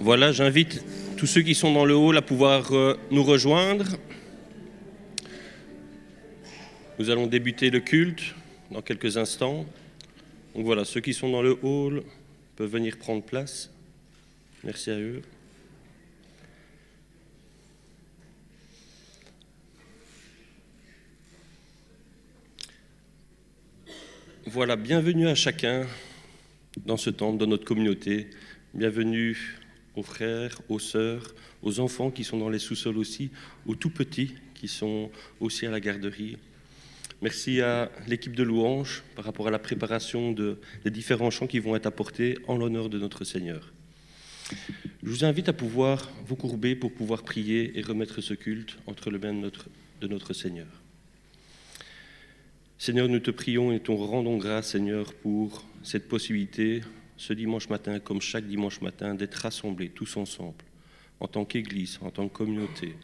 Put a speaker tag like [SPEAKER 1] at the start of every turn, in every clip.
[SPEAKER 1] Voilà, j'invite tous ceux qui sont dans le hall à pouvoir nous rejoindre. Nous allons débuter le culte dans quelques instants. Donc voilà, ceux qui sont dans le hall peuvent venir prendre place. Merci à eux. Voilà, bienvenue à chacun dans ce temple, dans notre communauté. Bienvenue aux frères, aux sœurs, aux enfants qui sont dans les sous-sols aussi, aux tout petits qui sont aussi à la garderie. Merci à l'équipe de louanges par rapport à la préparation des différents chants qui vont être apportés en l'honneur de notre Seigneur. Je vous invite à pouvoir vous courber pour pouvoir prier et remettre ce culte entre les mains de notre Seigneur. Seigneur, nous te prions et te rendons grâce, Seigneur, pour cette possibilité, ce dimanche matin, comme chaque dimanche matin, d'être rassemblés tous ensemble, en tant qu'Église, en tant que communauté,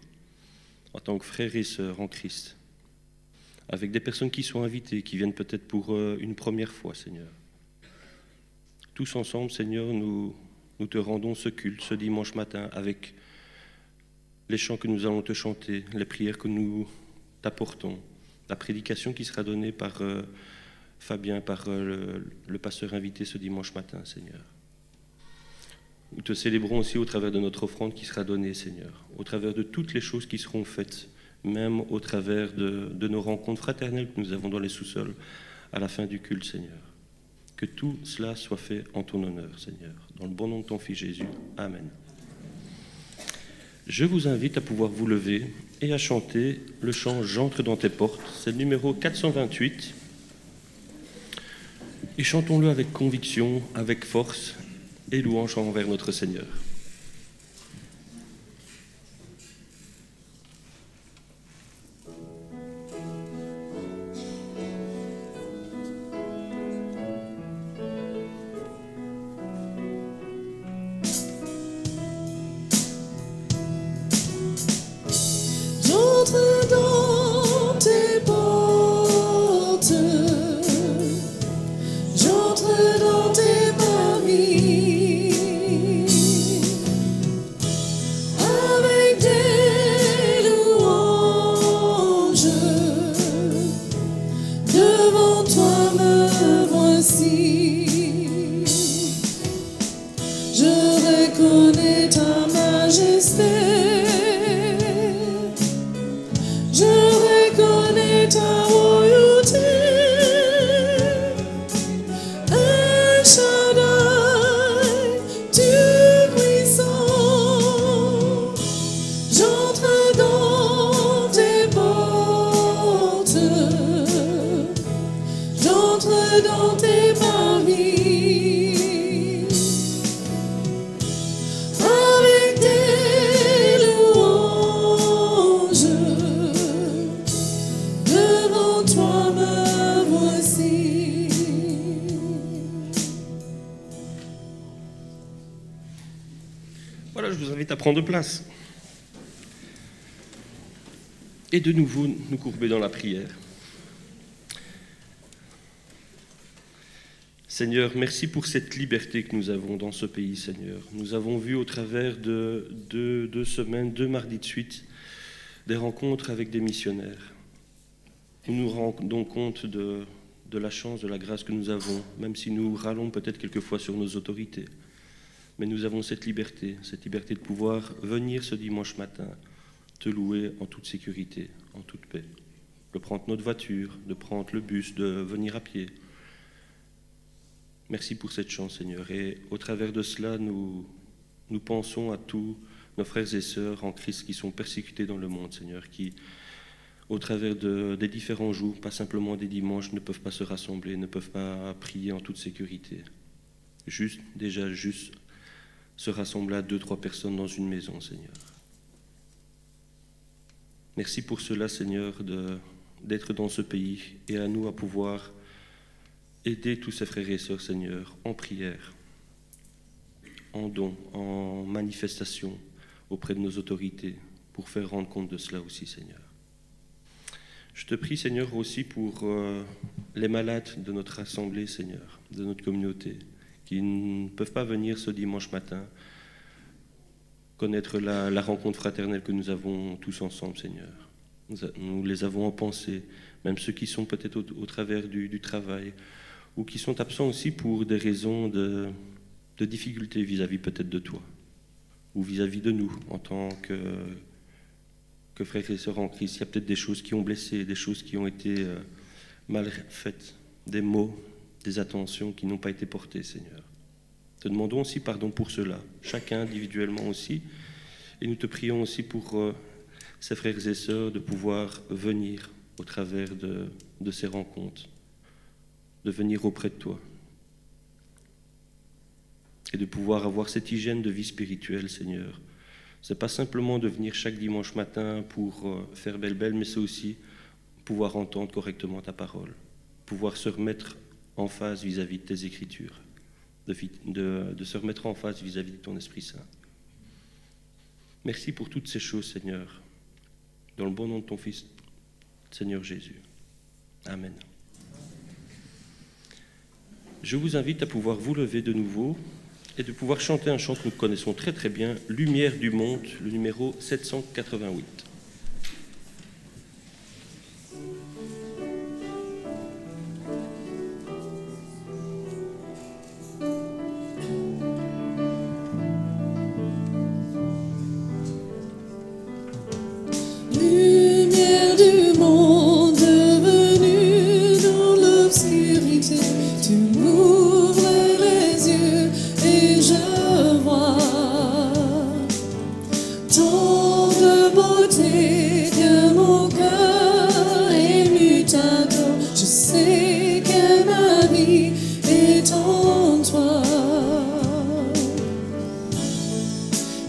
[SPEAKER 1] en tant que frères et sœurs en Christ, avec des personnes qui sont invitées, qui viennent peut-être pour une première fois, Seigneur. Tous ensemble, Seigneur, nous te rendons ce culte ce dimanche matin avec les chants que nous allons te chanter, les prières que nous t'apportons, la prédication qui sera donnée par Fabien, par le pasteur invité ce dimanche matin, Seigneur. Nous te célébrons aussi au travers de notre offrande qui sera donnée, Seigneur, au travers de toutes les choses qui seront faites, même au travers de nos rencontres fraternelles que nous avons dans les sous-sols à la fin du culte, Seigneur. Que tout cela soit fait en ton honneur, Seigneur. Dans le bon nom de ton Fils Jésus. Amen. Je vous invite à pouvoir vous lever et à chanter le chant « J'entre dans tes portes ». C'est le numéro 428. Et chantons-le avec conviction, avec force et louange envers notre Seigneur.
[SPEAKER 2] J'entre dans tes portes, j'entre dans tes parvis, avec des louanges, devant toi me voici. Je reconnais ta majesté. Je reconnais ta royauté, El Shaddai, Dieu puissant. J'entre dans tes portes, j'entre dans tes parvis, avec des louanges. Devant toi me voici.
[SPEAKER 1] Voilà, je vous invite à prendre place. Et de nouveau, nous courber dans la prière. Seigneur, merci pour cette liberté que nous avons dans ce pays, Seigneur. Nous avons vu au travers de 2 semaines, 2 mardis de suite, des rencontres avec des missionnaires. Nous nous rendons compte de la chance, de la grâce que nous avons, même si nous râlons peut-être quelquefois sur nos autorités. Mais nous avons cette liberté de pouvoir venir ce dimanche matin, te louer en toute sécurité, en toute paix. De prendre notre voiture, de prendre le bus, de venir à pied. Merci pour cette chance, Seigneur. Et au travers de cela, nous pensons à tous nos frères et sœurs en Christ qui sont persécutés dans le monde, Seigneur, qui, au travers des différents jours, pas simplement des dimanches, ne peuvent pas se rassembler, ne peuvent pas prier en toute sécurité. Juste se rassembler à 2-3 personnes dans une maison, Seigneur. Merci pour cela, Seigneur, d'être dans ce pays et à nous à pouvoir aider tous ces frères et sœurs, Seigneur, en prière, en don, en manifestation auprès de nos autorités, pour faire rendre compte de cela aussi, Seigneur. Je te prie, Seigneur, aussi pour les malades de notre assemblée, Seigneur, de notre communauté, qui ne peuvent pas venir ce dimanche matin connaître la rencontre fraternelle que nous avons tous ensemble, Seigneur. Nous les avons en pensée, même ceux qui sont peut-être au travers du travail, ou qui sont absents aussi pour des raisons de difficultés vis-à-vis peut-être de toi, ou vis-à-vis de nous en tant que frères et sœurs en Christ. Il y a peut-être des choses qui ont blessé, des choses qui ont été mal faites, des mots, des attentions qui n'ont pas été portées, Seigneur. Te demandons aussi pardon pour cela, chacun individuellement aussi, et nous te prions aussi pour ces frères et sœurs de pouvoir venir au travers de ces rencontres, de venir auprès de toi, et de pouvoir avoir cette hygiène de vie spirituelle, Seigneur. Ce n'est pas simplement de venir chaque dimanche matin pour faire belle, mais c'est aussi pouvoir entendre correctement ta parole, pouvoir se remettre en face vis-à-vis de tes Écritures, de se remettre en face vis-à-vis de ton Esprit Saint. Merci pour toutes ces choses, Seigneur, dans le bon nom de ton Fils, Seigneur Jésus. Amen. Je vous invite à pouvoir vous lever de nouveau et de pouvoir chanter un chant que nous connaissons très très bien, Lumière du monde, le numéro 788.
[SPEAKER 2] Lumière du monde devenue dans l'obscurité, tu m'ouvres les yeux et je vois tant de beauté que mon cœur ému t'adore. Je sais que ma vie est en toi.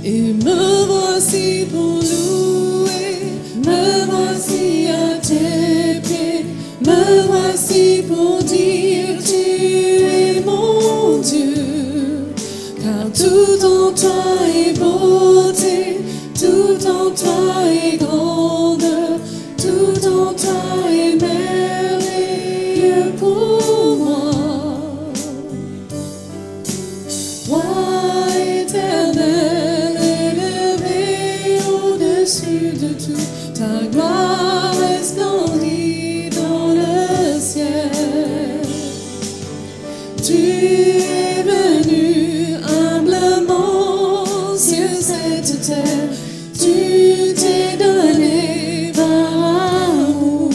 [SPEAKER 2] Et me voici pour louer, me voici à tes pieds, me voici pour dire tu es mon Dieu. Car tout en toi est beauté, tout en toi est grandeur, tout en toi est merveilleux pour moi. Roi éternel, élevé au-dessus de tout, ta gloire resplendit dans le ciel. Tu es venu humblement sur cette terre, tu t'es donné par amour.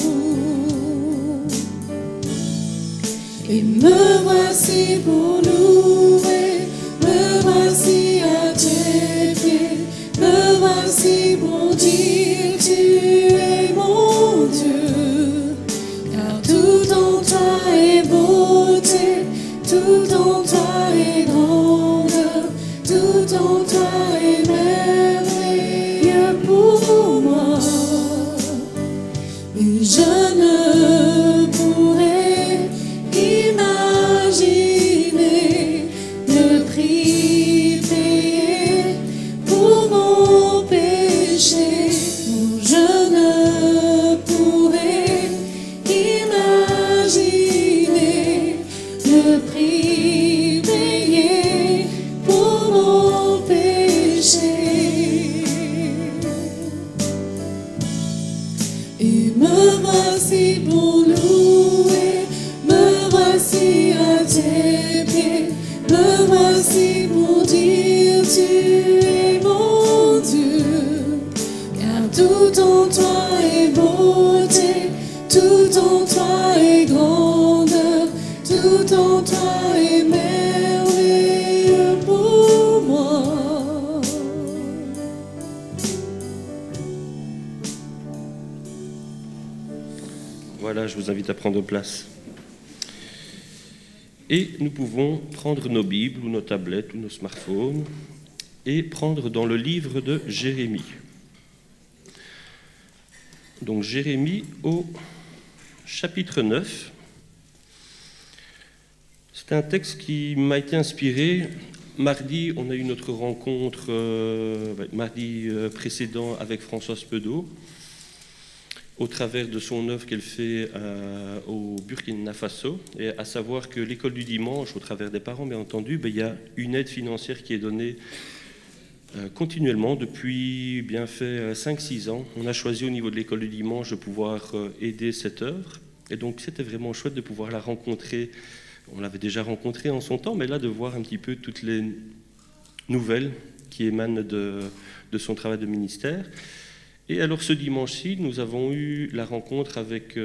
[SPEAKER 2] Et me voici pour louer, me voici à tes pieds, me voici pour dire tu es mon Dieu. Car tout en toi est beauté, tout en toi est grandeur, tout en toi est merveilleux pour moi. Et je ne pourrais imaginer le prix payé pour mon péché. Non, je ne pourrais imaginer le prix payé pour mon péché. Et me voici pour louer, me voici à tes pieds, me voici pour dire tu es mon Dieu. Car tout en toi est beauté, tout en toi est grandeur, tout en toi est merveilleux pour moi.
[SPEAKER 1] Voilà, je vous invite à prendre place. Et nous pouvons prendre nos Bibles ou nos tablettes ou nos smartphones et prendre dans le livre de Jérémie. Donc Jérémie au chapitre 9. C'est un texte qui m'a été inspiré. Mardi, on a eu notre rencontre, mardi précédent avec Françoise Pedeau, au travers de son œuvre qu'elle fait au Burkina Faso, et à savoir que l'école du dimanche, au travers des parents bien entendu, il y a une aide financière qui est donnée continuellement depuis bien fait 5-6 ans. On a choisi au niveau de l'école du dimanche de pouvoir aider cette œuvre. Et donc c'était vraiment chouette de pouvoir la rencontrer. On l'avait déjà rencontrée en son temps, mais là de voir un petit peu toutes les nouvelles qui émanent de son travail de ministère. Et alors ce dimanche-ci, nous avons eu la rencontre avec,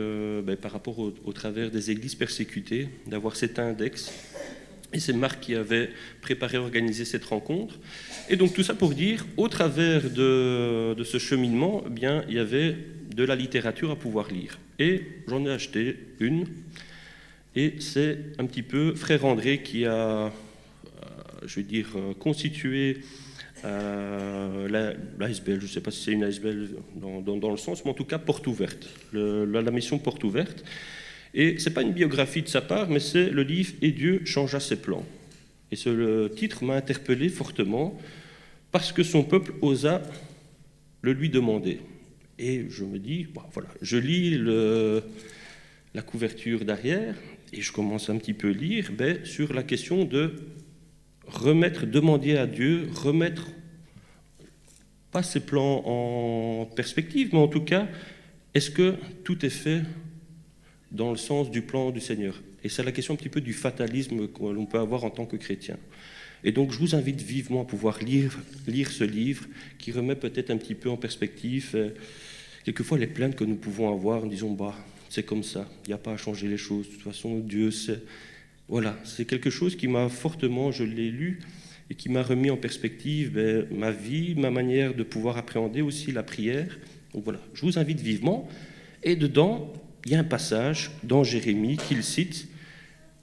[SPEAKER 1] par rapport au travers des églises persécutées, d'avoir cet index. Et c'est Marc qui avait préparé, organisé cette rencontre. Et donc tout ça pour dire, au travers de ce cheminement, eh bien, il y avait de la littérature à pouvoir lire. Et j'en ai acheté une. Et c'est un petit peu Frère André qui a, constitué l'ASBL. Je ne sais pas si c'est une ASBL dans le sens, mais en tout cas porte ouverte, la mission porte ouverte. Et ce n'est pas une biographie de sa part, mais c'est le livre « Et Dieu changea ses plans ». Et le titre m'a interpellé fortement parce que son peuple osa le lui demander. Et je me dis, voilà, je lis la couverture derrière et je commence un petit peu à lire sur la question de demander à Dieu, remettre pas ses plans en perspective, mais en tout cas, est-ce que tout est fait dans le sens du plan du Seigneur? Et c'est la question un petit peu du fatalisme que l'on peut avoir en tant que chrétien. Et donc je vous invite vivement à pouvoir lire ce livre qui remet peut-être un petit peu en perspective quelquefois les plaintes que nous pouvons avoir en disant c'est comme ça, il n'y a pas à changer les choses, de toute façon Dieu c'est... Voilà, c'est quelque chose qui m'a fortement, je l'ai lu, et qui m'a remis en perspective ma vie, ma manière de pouvoir appréhender aussi la prière. Donc voilà, je vous invite vivement. Et dedans, il y a un passage dans Jérémie qu'il cite,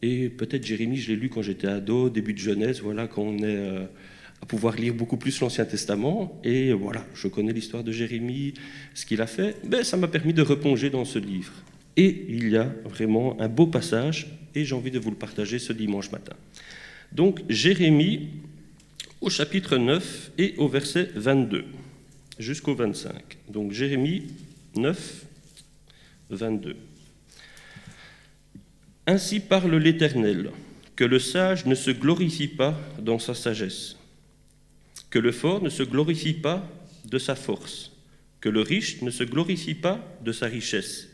[SPEAKER 1] et peut-être Jérémie, je l'ai lu quand j'étais ado, début de jeunesse, voilà, quand on est à pouvoir lire beaucoup plus l'Ancien Testament, et voilà, je connais l'histoire de Jérémie, ce qu'il a fait, ça m'a permis de replonger dans ce livre. Et il y a vraiment un beau passage, et j'ai envie de vous le partager ce dimanche matin. Donc Jérémie, au chapitre 9 et au verset 22, jusqu'au 25. Donc Jérémie 9, 22. Ainsi parle l'Éternel, que le sage ne se glorifie pas dans sa sagesse, que le fort ne se glorifie pas de sa force, que le riche ne se glorifie pas de sa richesse,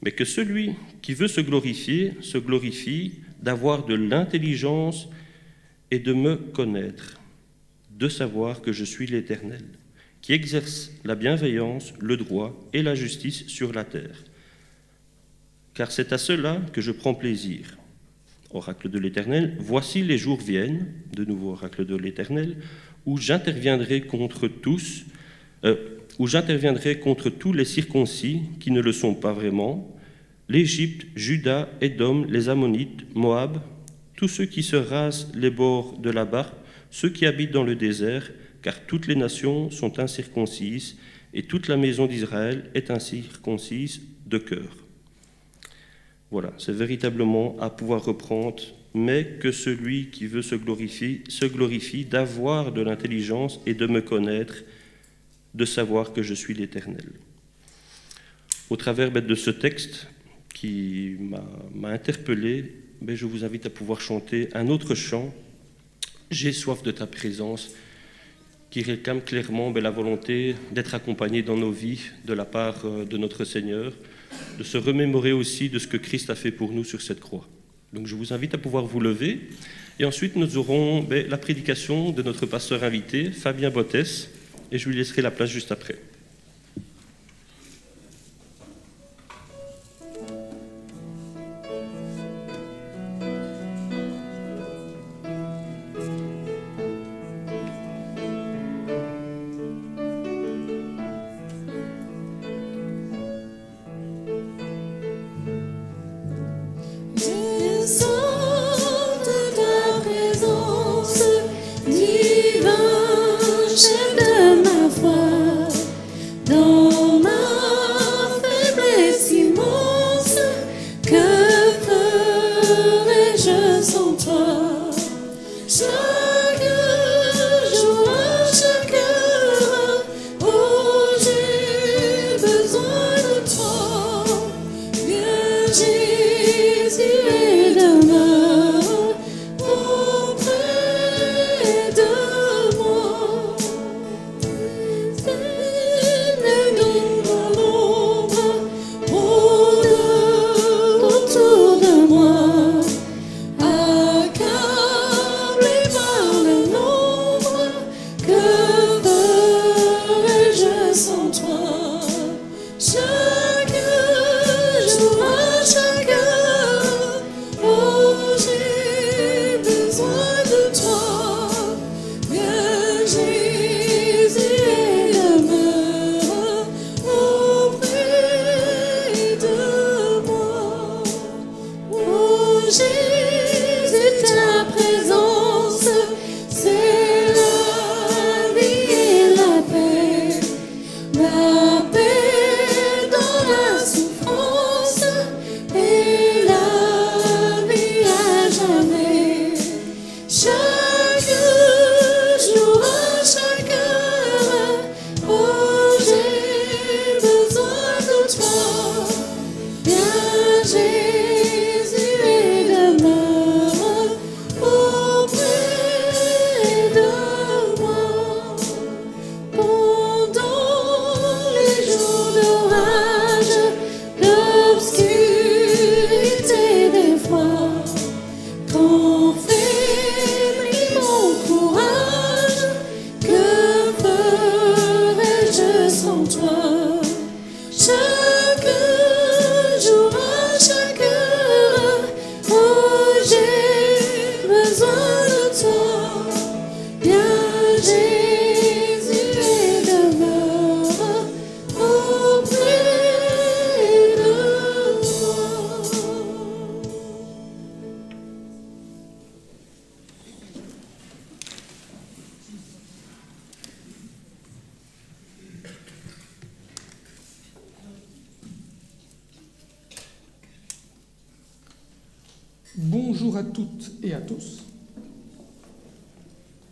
[SPEAKER 1] mais que celui qui veut se glorifie d'avoir de l'intelligence et de me connaître, de savoir que je suis l'Éternel, qui exerce la bienveillance, le droit et la justice sur la terre. Car c'est à cela que je prends plaisir. Oracle de l'Éternel, voici les jours viennent, de nouveau oracle de l'Éternel, où j'interviendrai contre tous les circoncis qui ne le sont pas vraiment, l'Égypte, Juda, Édom, les Ammonites, Moab, tous ceux qui se rasent les bords de la barre, ceux qui habitent dans le désert, car toutes les nations sont incirconcises, et toute la maison d'Israël est incirconcise de cœur. Voilà, c'est véritablement à pouvoir reprendre, mais que celui qui veut se glorifie d'avoir de l'intelligence et de me connaître, de savoir que je suis l'Éternel. Au travers de ce texte qui m'a interpellé, je vous invite à pouvoir chanter un autre chant, « J'ai soif de ta présence », qui réclame clairement la volonté d'être accompagné dans nos vies de la part de notre Seigneur, de se remémorer aussi de ce que Christ a fait pour nous sur cette croix. Donc je vous invite à pouvoir vous lever, et ensuite nous aurons la prédication de notre pasteur invité, Fabien Bottès, et je lui laisserai la place juste après.
[SPEAKER 2] Chef de ma foi,
[SPEAKER 3] Bonjour à toutes et à tous.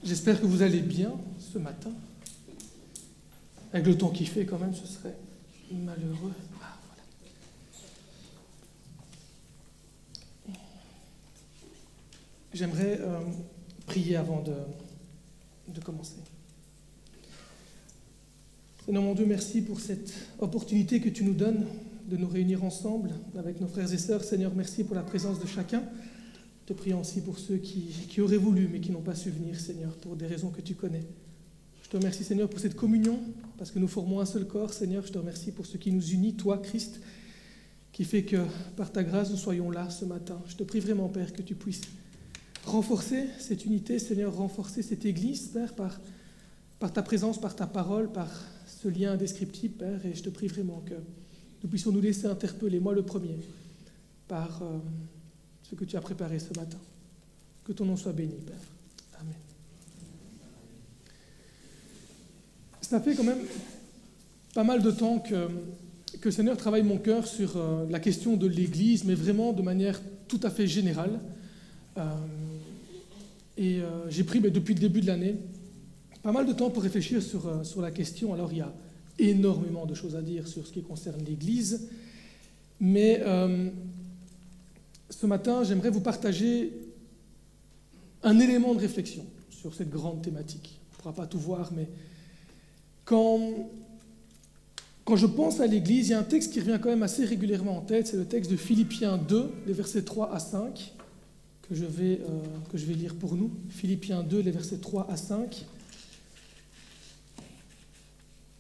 [SPEAKER 3] J'espère que vous allez bien ce matin. Avec le temps qu'il fait quand même, ce serait malheureux. Ah, voilà. J'aimerais prier avant de commencer. Seigneur mon Dieu, merci pour cette opportunité que tu nous donnes de nous réunir ensemble avec nos frères et sœurs. Seigneur, merci pour la présence de chacun. Te prions aussi pour ceux qui auraient voulu mais qui n'ont pas su venir, Seigneur, pour des raisons que tu connais. Je te remercie, Seigneur, pour cette communion, parce que nous formons un seul corps. Seigneur, je te remercie pour ce qui nous unit, toi, Christ, qui fait que par ta grâce, nous soyons là ce matin. Je te prie vraiment, Père, que tu puisses renforcer cette unité, Seigneur, renforcer cette Église, Père, par ta présence, par ta parole, par ce lien indescriptible, Père, et je te prie vraiment que nous puissions nous laisser interpeller, moi le premier, par ce que tu as préparé ce matin. Que ton nom soit béni, Père. Amen. Ça fait quand même pas mal de temps que le Seigneur travaille mon cœur sur la question de l'Église, mais vraiment de manière tout à fait générale. J'ai pris, depuis le début de l'année, pas mal de temps pour réfléchir sur la question. Alors, il y a énormément de choses à dire sur ce qui concerne l'Église, mais ce matin, j'aimerais vous partager un élément de réflexion sur cette grande thématique. On ne pourra pas tout voir, mais quand je pense à l'Église, il y a un texte qui revient quand même assez régulièrement en tête, c'est le texte de Philippiens 2, les versets 3 à 5, que je vais lire pour nous. Philippiens 2, les versets 3 à 5.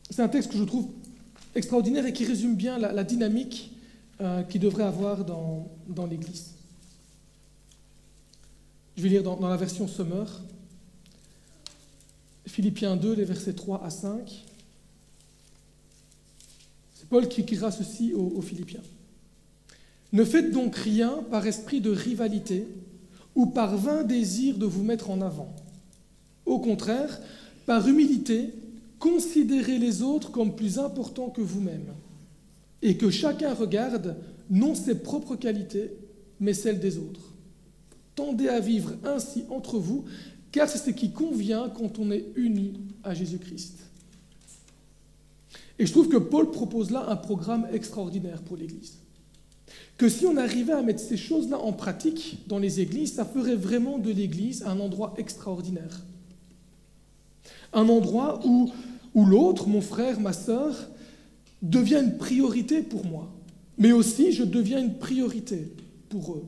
[SPEAKER 3] C'est un texte que je trouve extraordinaire et qui résume bien la dynamique qu'il devrait avoir dans l'Église. Je vais lire dans la version Summer. Philippiens 2, les versets 3 à 5. C'est Paul qui écrira ceci aux Philippiens. « Ne faites donc rien par esprit de rivalité ou par vain désir de vous mettre en avant. Au contraire, par humilité, considérez les autres comme plus importants que vous-même, et que chacun regarde non ses propres qualités, mais celles des autres. Tendez à vivre ainsi entre vous, car c'est ce qui convient quand on est unis à Jésus-Christ. » Et je trouve que Paul propose là un programme extraordinaire pour l'Église. Que si on arrivait à mettre ces choses-là en pratique dans les églises, ça ferait vraiment de l'Église un endroit extraordinaire. Un endroit où l'autre, mon frère, ma sœur, devient une priorité pour moi, mais aussi je deviens une priorité pour eux.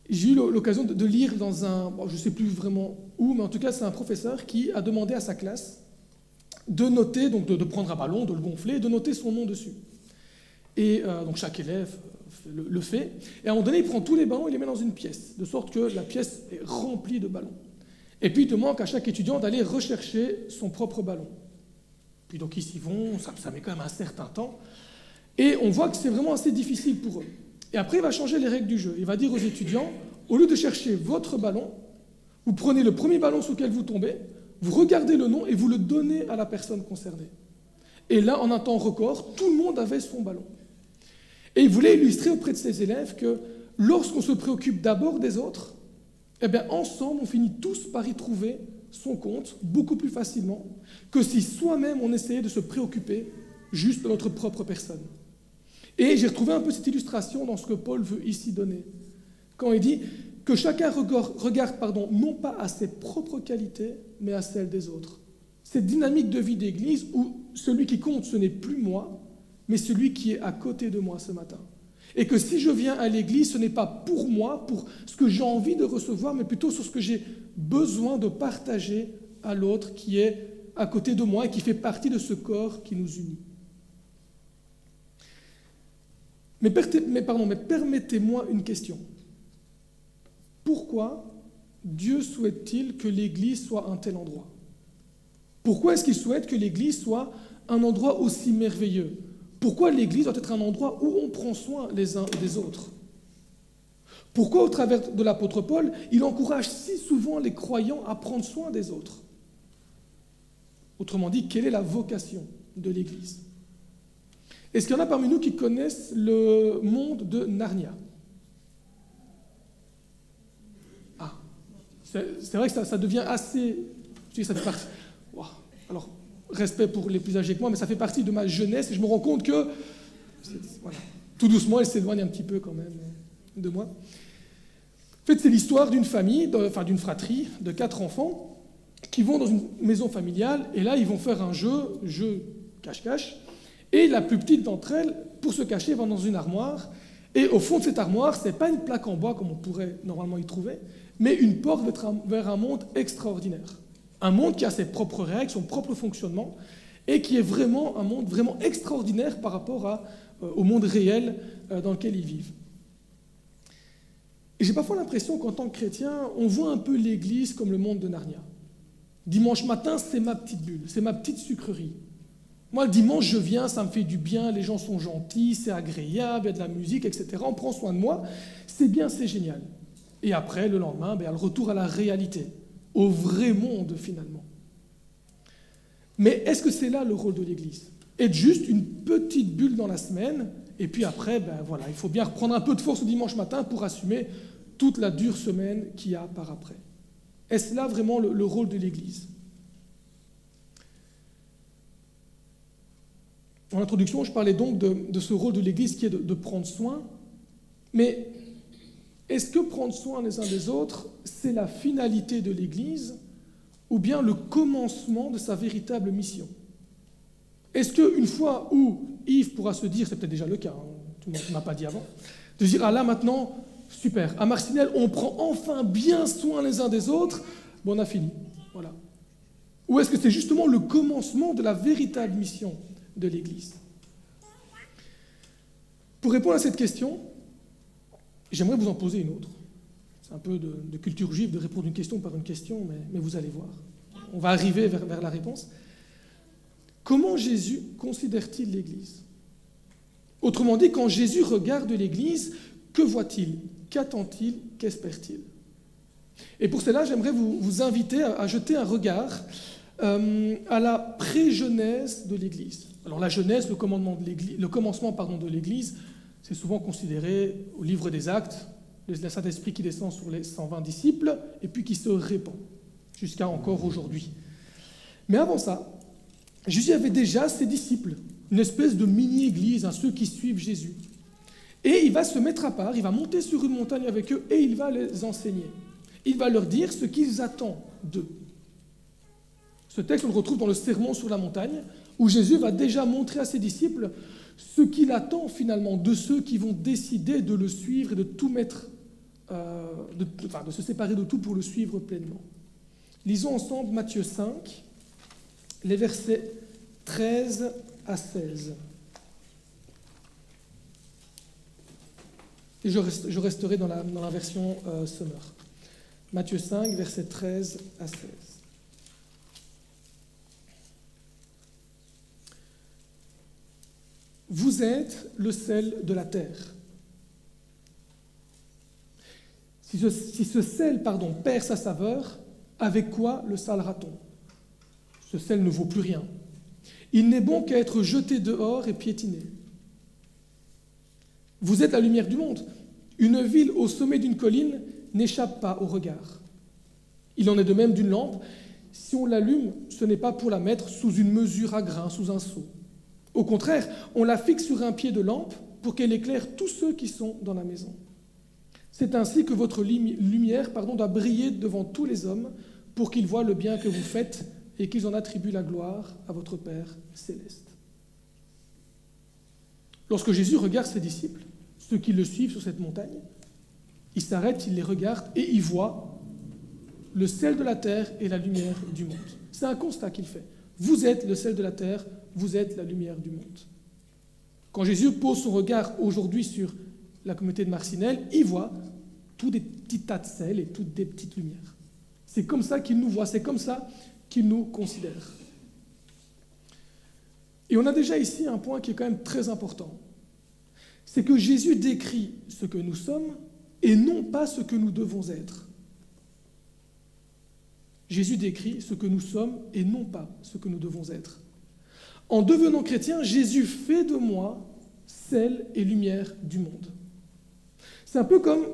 [SPEAKER 3] J'ai eu l'occasion de lire dans je ne sais plus vraiment où, mais en tout cas c'est un professeur qui a demandé à sa classe de noter, donc de prendre un ballon, de le gonfler, et de noter son nom dessus. Et donc chaque élève le fait. Et à un moment donné, il prend tous les ballons et les met dans une pièce, de sorte que la pièce est remplie de ballons. Et puis, il demande à chaque étudiant d'aller rechercher son propre ballon. Puis donc, ils s'y vont, ça met quand même un certain temps. Et on voit que c'est vraiment assez difficile pour eux. Et après, il va changer les règles du jeu. Il va dire aux étudiants, au lieu de chercher votre ballon, vous prenez le premier ballon sur lequel vous tombez, vous regardez le nom et vous le donnez à la personne concernée. Et là, en un temps record, tout le monde avait son ballon. Et il voulait illustrer auprès de ses élèves que lorsqu'on se préoccupe d'abord des autres, eh bien, ensemble, on finit tous par y trouver son compte beaucoup plus facilement que si soi-même on essayait de se préoccuper juste de notre propre personne. Et j'ai retrouvé un peu cette illustration dans ce que Paul veut ici donner, quand il dit que chacun regarde non pas à ses propres qualités, mais à celles des autres. Cette dynamique de vie d'église où celui qui compte, ce n'est plus moi, mais celui qui est à côté de moi ce matin. Et que si je viens à l'église, ce n'est pas pour moi, pour ce que j'ai envie de recevoir, mais plutôt sur ce que j'ai besoin de partager à l'autre qui est à côté de moi et qui fait partie de ce corps qui nous unit. Mais permettez-moi une question. Pourquoi Dieu souhaite-t-il que l'Église soit un tel endroit? Pourquoi est-ce qu'il souhaite que l'Église soit un endroit aussi merveilleux? Pourquoi l'Église doit être un endroit où on prend soin les uns des autres? Pourquoi, au travers de l'apôtre Paul, il encourage si souvent les croyants à prendre soin des autres? Autrement dit, quelle est la vocation de l'Église? Est-ce qu'il y en a parmi nous qui connaissent le monde de Narnia? Ah, c'est vrai que ça devient assez... Je dis que ça fait partie... Wow. Alors, respect pour les plus âgés que moi, mais ça fait partie de ma jeunesse et je me rends compte que... Voilà, tout doucement, elle s'éloigne un petit peu quand même de moi. En fait, c'est l'histoire d'une famille, d'une fratrie de 4 enfants qui vont dans une maison familiale et là, ils vont faire un jeu cache-cache. Et la plus petite d'entre elles, pour se cacher, va dans une armoire. Et au fond de cette armoire, ce n'est pas une plaque en bois comme on pourrait normalement y trouver, mais une porte vers un monde extraordinaire. Un monde qui a ses propres règles, son propre fonctionnement, et qui est vraiment un monde vraiment extraordinaire par rapport au monde réel dans lequel ils vivent. Et j'ai parfois l'impression qu'en tant que chrétien, on voit un peu l'Église comme le monde de Narnia. Dimanche matin, c'est ma petite bulle, c'est ma petite sucrerie. Moi, le dimanche, je viens, ça me fait du bien, les gens sont gentils, c'est agréable, il y a de la musique, etc. On prend soin de moi, c'est bien, c'est génial. Et après, le lendemain, le retour à la réalité, au vrai monde, finalement. Mais est-ce que c'est là le rôle de l'Église? Être juste une petite bulle dans la semaine, et puis après, il faut bien reprendre un peu de force le dimanche matin pour assumer toute la dure semaine qu'il y a par après. Est-ce là vraiment le rôle de l'Église? En introduction, je parlais donc de ce rôle de l'Église qui est de prendre soin, mais est-ce que prendre soin les uns des autres, c'est la finalité de l'Église ou bien le commencement de sa véritable mission? Est-ce qu'une fois où Yves pourra se dire, c'est peut-être déjà le cas, tout le monde ne m'a pas dit avant, de se dire, ah là maintenant, super, à Marcinelle, on prend enfin bien soin les uns des autres, on a fini, voilà. Ou est-ce que c'est justement le commencement de la véritable mission de l'Église? Pour répondre à cette question, j'aimerais vous en poser une autre. C'est un peu de culture juive de répondre une question par une question, mais vous allez voir. On va arriver vers la réponse. Comment Jésus considère-t-il l'Église? Autrement dit, quand Jésus regarde l'Église, que voit-il? Qu'attend-il? Qu'espère-t-il? Et pour cela, j'aimerais vous inviter à jeter un regard à la pré-genèse de l'Église. Alors la Genèse, le commencement de l'Église, c'est souvent considéré au livre des Actes, le Saint-Esprit qui descend sur les 120 disciples et puis qui se répand jusqu'à encore aujourd'hui. Mais avant ça, Jésus avait déjà ses disciples, une espèce de mini-église, ceux qui suivent Jésus. Et il va se mettre à part, il va monter sur une montagne avec eux et il va les enseigner. Il va leur dire ce qu'ils attendent d'eux. Ce texte, on le retrouve dans le Sermon sur la montagne, où Jésus va déjà montrer à ses disciples ce qu'il attend finalement de ceux qui vont décider de le suivre et de tout mettre, de se séparer de tout pour le suivre pleinement. Lisons ensemble Matthieu 5, les versets 13 à 16. Et je resterai dans la version Summer. Matthieu 5, versets 13 à 16. Vous êtes le sel de la terre. Si ce sel perd sa saveur, avec quoi le salera-t-on? Ce sel ne vaut plus rien. Il n'est bon qu'à être jeté dehors et piétiné. Vous êtes la lumière du monde. Une ville au sommet d'une colline n'échappe pas au regard. Il en est de même d'une lampe. Si on l'allume, ce n'est pas pour la mettre sous une mesure à grains, sous un seau. Au contraire, on la fixe sur un pied de lampe pour qu'elle éclaire tous ceux qui sont dans la maison. C'est ainsi que votre lumière doit briller devant tous les hommes pour qu'ils voient le bien que vous faites et qu'ils en attribuent la gloire à votre Père céleste. Lorsque Jésus regarde ses disciples, ceux qui le suivent sur cette montagne, il s'arrête, il les regarde et il voit le sel de la terre et la lumière du monde. C'est un constat qu'il fait. Vous êtes le sel de la terre, vous êtes la lumière du monde. Quand Jésus pose son regard aujourd'hui sur la communauté de Marcinelle, il voit tous des petits tas de sel et toutes des petites lumières. C'est comme ça qu'il nous voit, c'est comme ça qu'il nous considère. Et on a déjà ici un point qui est quand même très important. C'est que Jésus décrit ce que nous sommes et non pas ce que nous devons être. Jésus décrit ce que nous sommes et non pas ce que nous devons être. En devenant chrétien, Jésus fait de moi sel et lumière du monde. C'est un peu comme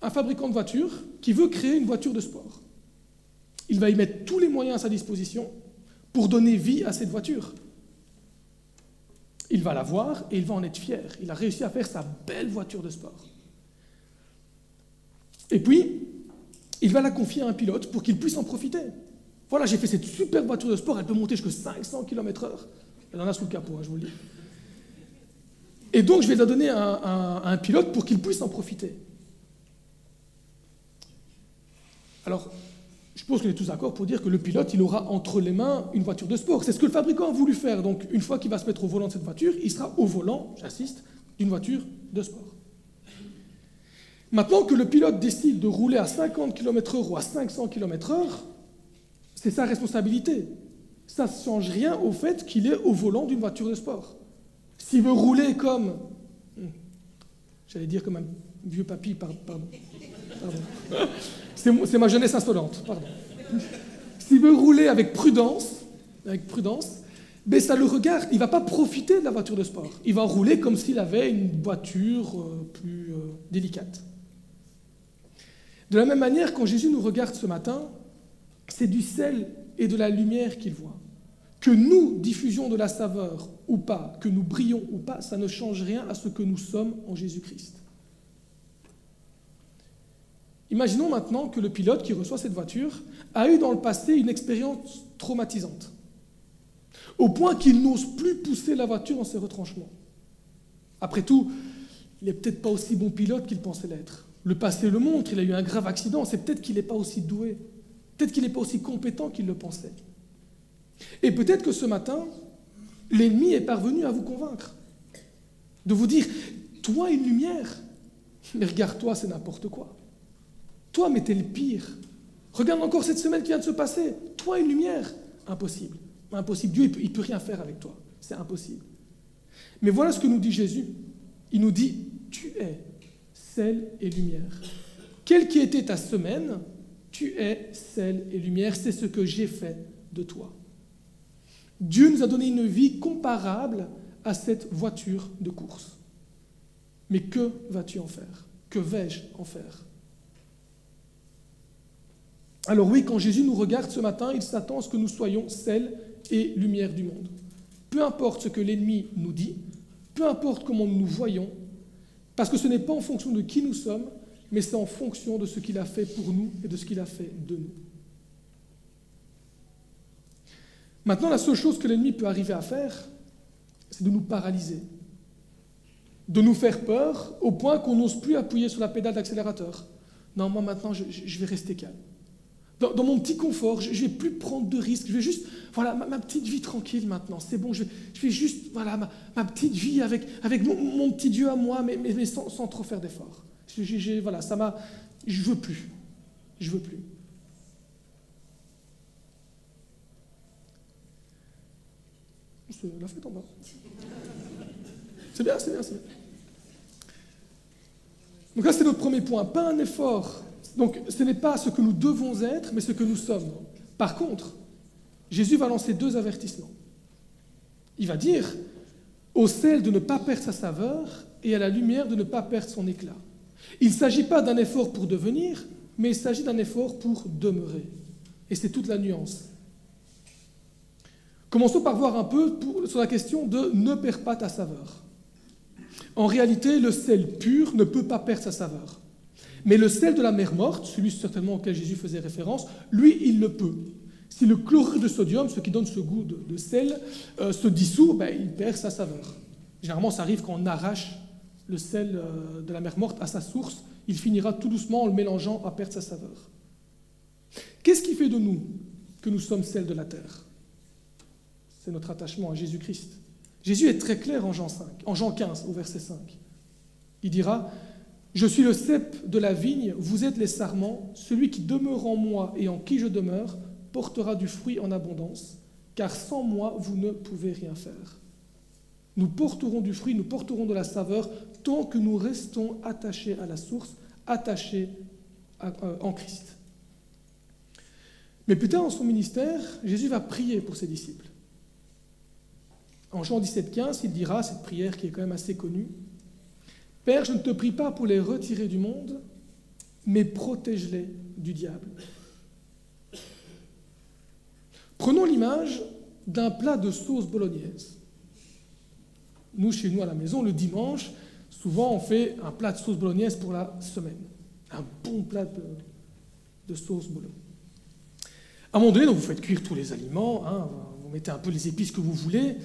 [SPEAKER 3] un fabricant de voitures qui veut créer une voiture de sport. Il va y mettre tous les moyens à sa disposition pour donner vie à cette voiture. Il va la voir et il va en être fier. Il a réussi à faire sa belle voiture de sport. Et puis, il va la confier à un pilote pour qu'il puisse en profiter. Voilà, j'ai fait cette super voiture de sport, elle peut monter jusqu'à 500 km/h. Elle en a sous le capot, je vous le dis. Et donc, je vais la donner à un pilote pour qu'il puisse en profiter. Alors, je pense qu'on est tous d'accord pour dire que le pilote, il aura entre les mains une voiture de sport. C'est ce que le fabricant a voulu faire. Donc, une fois qu'il va se mettre au volant de cette voiture, il sera au volant, j'insiste, d'une voiture de sport. Maintenant que le pilote décide de rouler à 50 km/h ou à 500 km/h, c'est sa responsabilité. Ça ne change rien au fait qu'il est au volant d'une voiture de sport. S'il veut rouler comme... J'allais dire comme un vieux papy, pardon. C'est ma jeunesse insolente, pardon. S'il veut rouler avec prudence, ben ça le regarde, il ne va pas profiter de la voiture de sport. Il va rouler comme s'il avait une voiture plus délicate. De la même manière, quand Jésus nous regarde ce matin, c'est du sel et de la lumière qu'il voit. Que nous diffusions de la saveur ou pas, que nous brillons ou pas, ça ne change rien à ce que nous sommes en Jésus-Christ. Imaginons maintenant que le pilote qui reçoit cette voiture a eu dans le passé une expérience traumatisante, au point qu'il n'ose plus pousser la voiture dans ses retranchements. Après tout, il n'est peut-être pas aussi bon pilote qu'il pensait l'être. Le passé le montre, il a eu un grave accident, c'est peut-être qu'il n'est pas aussi doué, peut-être qu'il n'est pas aussi compétent qu'il le pensait. Et peut-être que ce matin, l'ennemi est parvenu à vous convaincre, de vous dire « Toi, une lumière, mais regarde-toi, c'est n'importe quoi. Toi, mais t'es le pire. Regarde encore cette semaine qui vient de se passer. Toi, une lumière, impossible. Impossible. Dieu, il ne peut rien faire avec toi. C'est impossible. » Mais voilà ce que nous dit Jésus. Il nous dit « Tu es sel et lumière. Quelle qui était ta semaine, tu es sel et lumière. C'est ce que j'ai fait de toi. » Dieu nous a donné une vie comparable à cette voiture de course. Mais que vas-tu en faire? Que vais-je en faire? Alors oui, quand Jésus nous regarde ce matin, il s'attend à ce que nous soyons sel et lumière du monde. Peu importe ce que l'ennemi nous dit, peu importe comment nous nous voyons, parce que ce n'est pas en fonction de qui nous sommes, mais c'est en fonction de ce qu'il a fait pour nous et de ce qu'il a fait de nous. Maintenant, la seule chose que l'ennemi peut arriver à faire, c'est de nous paralyser, de nous faire peur au point qu'on n'ose plus appuyer sur la pédale d'accélérateur. Non, moi maintenant, je vais rester calme. dans mon petit confort, je ne vais plus prendre de risques, je vais juste, voilà, ma petite vie tranquille maintenant, c'est bon, je vais juste, voilà, ma petite vie avec mon petit Dieu à moi, mais sans trop faire d'efforts. Voilà, je veux plus. C'est la fête en bas. C'est bien. Donc là, c'est notre premier point, pas un effort. Donc ce n'est pas ce que nous devons être, mais ce que nous sommes. Par contre, Jésus va lancer 2 avertissements. Il va dire au sel de ne pas perdre sa saveur et à la lumière de ne pas perdre son éclat. Il ne s'agit pas d'un effort pour devenir, mais il s'agit d'un effort pour demeurer. Et c'est toute la nuance. Commençons par voir un peu sur la question de « ne perds pas ta saveur ». En réalité, le sel pur ne peut pas perdre sa saveur. Mais le sel de la mer morte, celui certainement auquel Jésus faisait référence, lui, il le peut. Si le chlorure de sodium, ce qui donne ce goût de sel, se dissout, il perd sa saveur. Généralement, ça arrive quand on arrache le sel de la mer morte à sa source, il finira tout doucement en le mélangeant à perdre sa saveur. Qu'est-ce qui fait de nous que nous sommes sel de la terre? C'est notre attachement à Jésus-Christ. Jésus est très clair en Jean 15, au verset 5. Il dira « Je suis le cep de la vigne, vous êtes les sarments, celui qui demeure en moi et en qui je demeure portera du fruit en abondance, car sans moi vous ne pouvez rien faire. » Nous porterons du fruit, nous porterons de la saveur, tant que nous restons attachés à la source, attachés en Christ. Mais plus tard dans son ministère, Jésus va prier pour ses disciples. En Jean 17,15, il dira, cette prière qui est quand même assez connue, « Père, je ne te prie pas pour les retirer du monde, mais protège-les du diable. » Prenons l'image d'un plat de sauce bolognaise. Nous, chez nous, à la maison, le dimanche, souvent, on fait un plat de sauce bolognaise pour la semaine. Un bon plat de sauce bolognaise. À un moment donné, donc, vous faites cuire tous les aliments, vous mettez un peu les épices que vous voulez,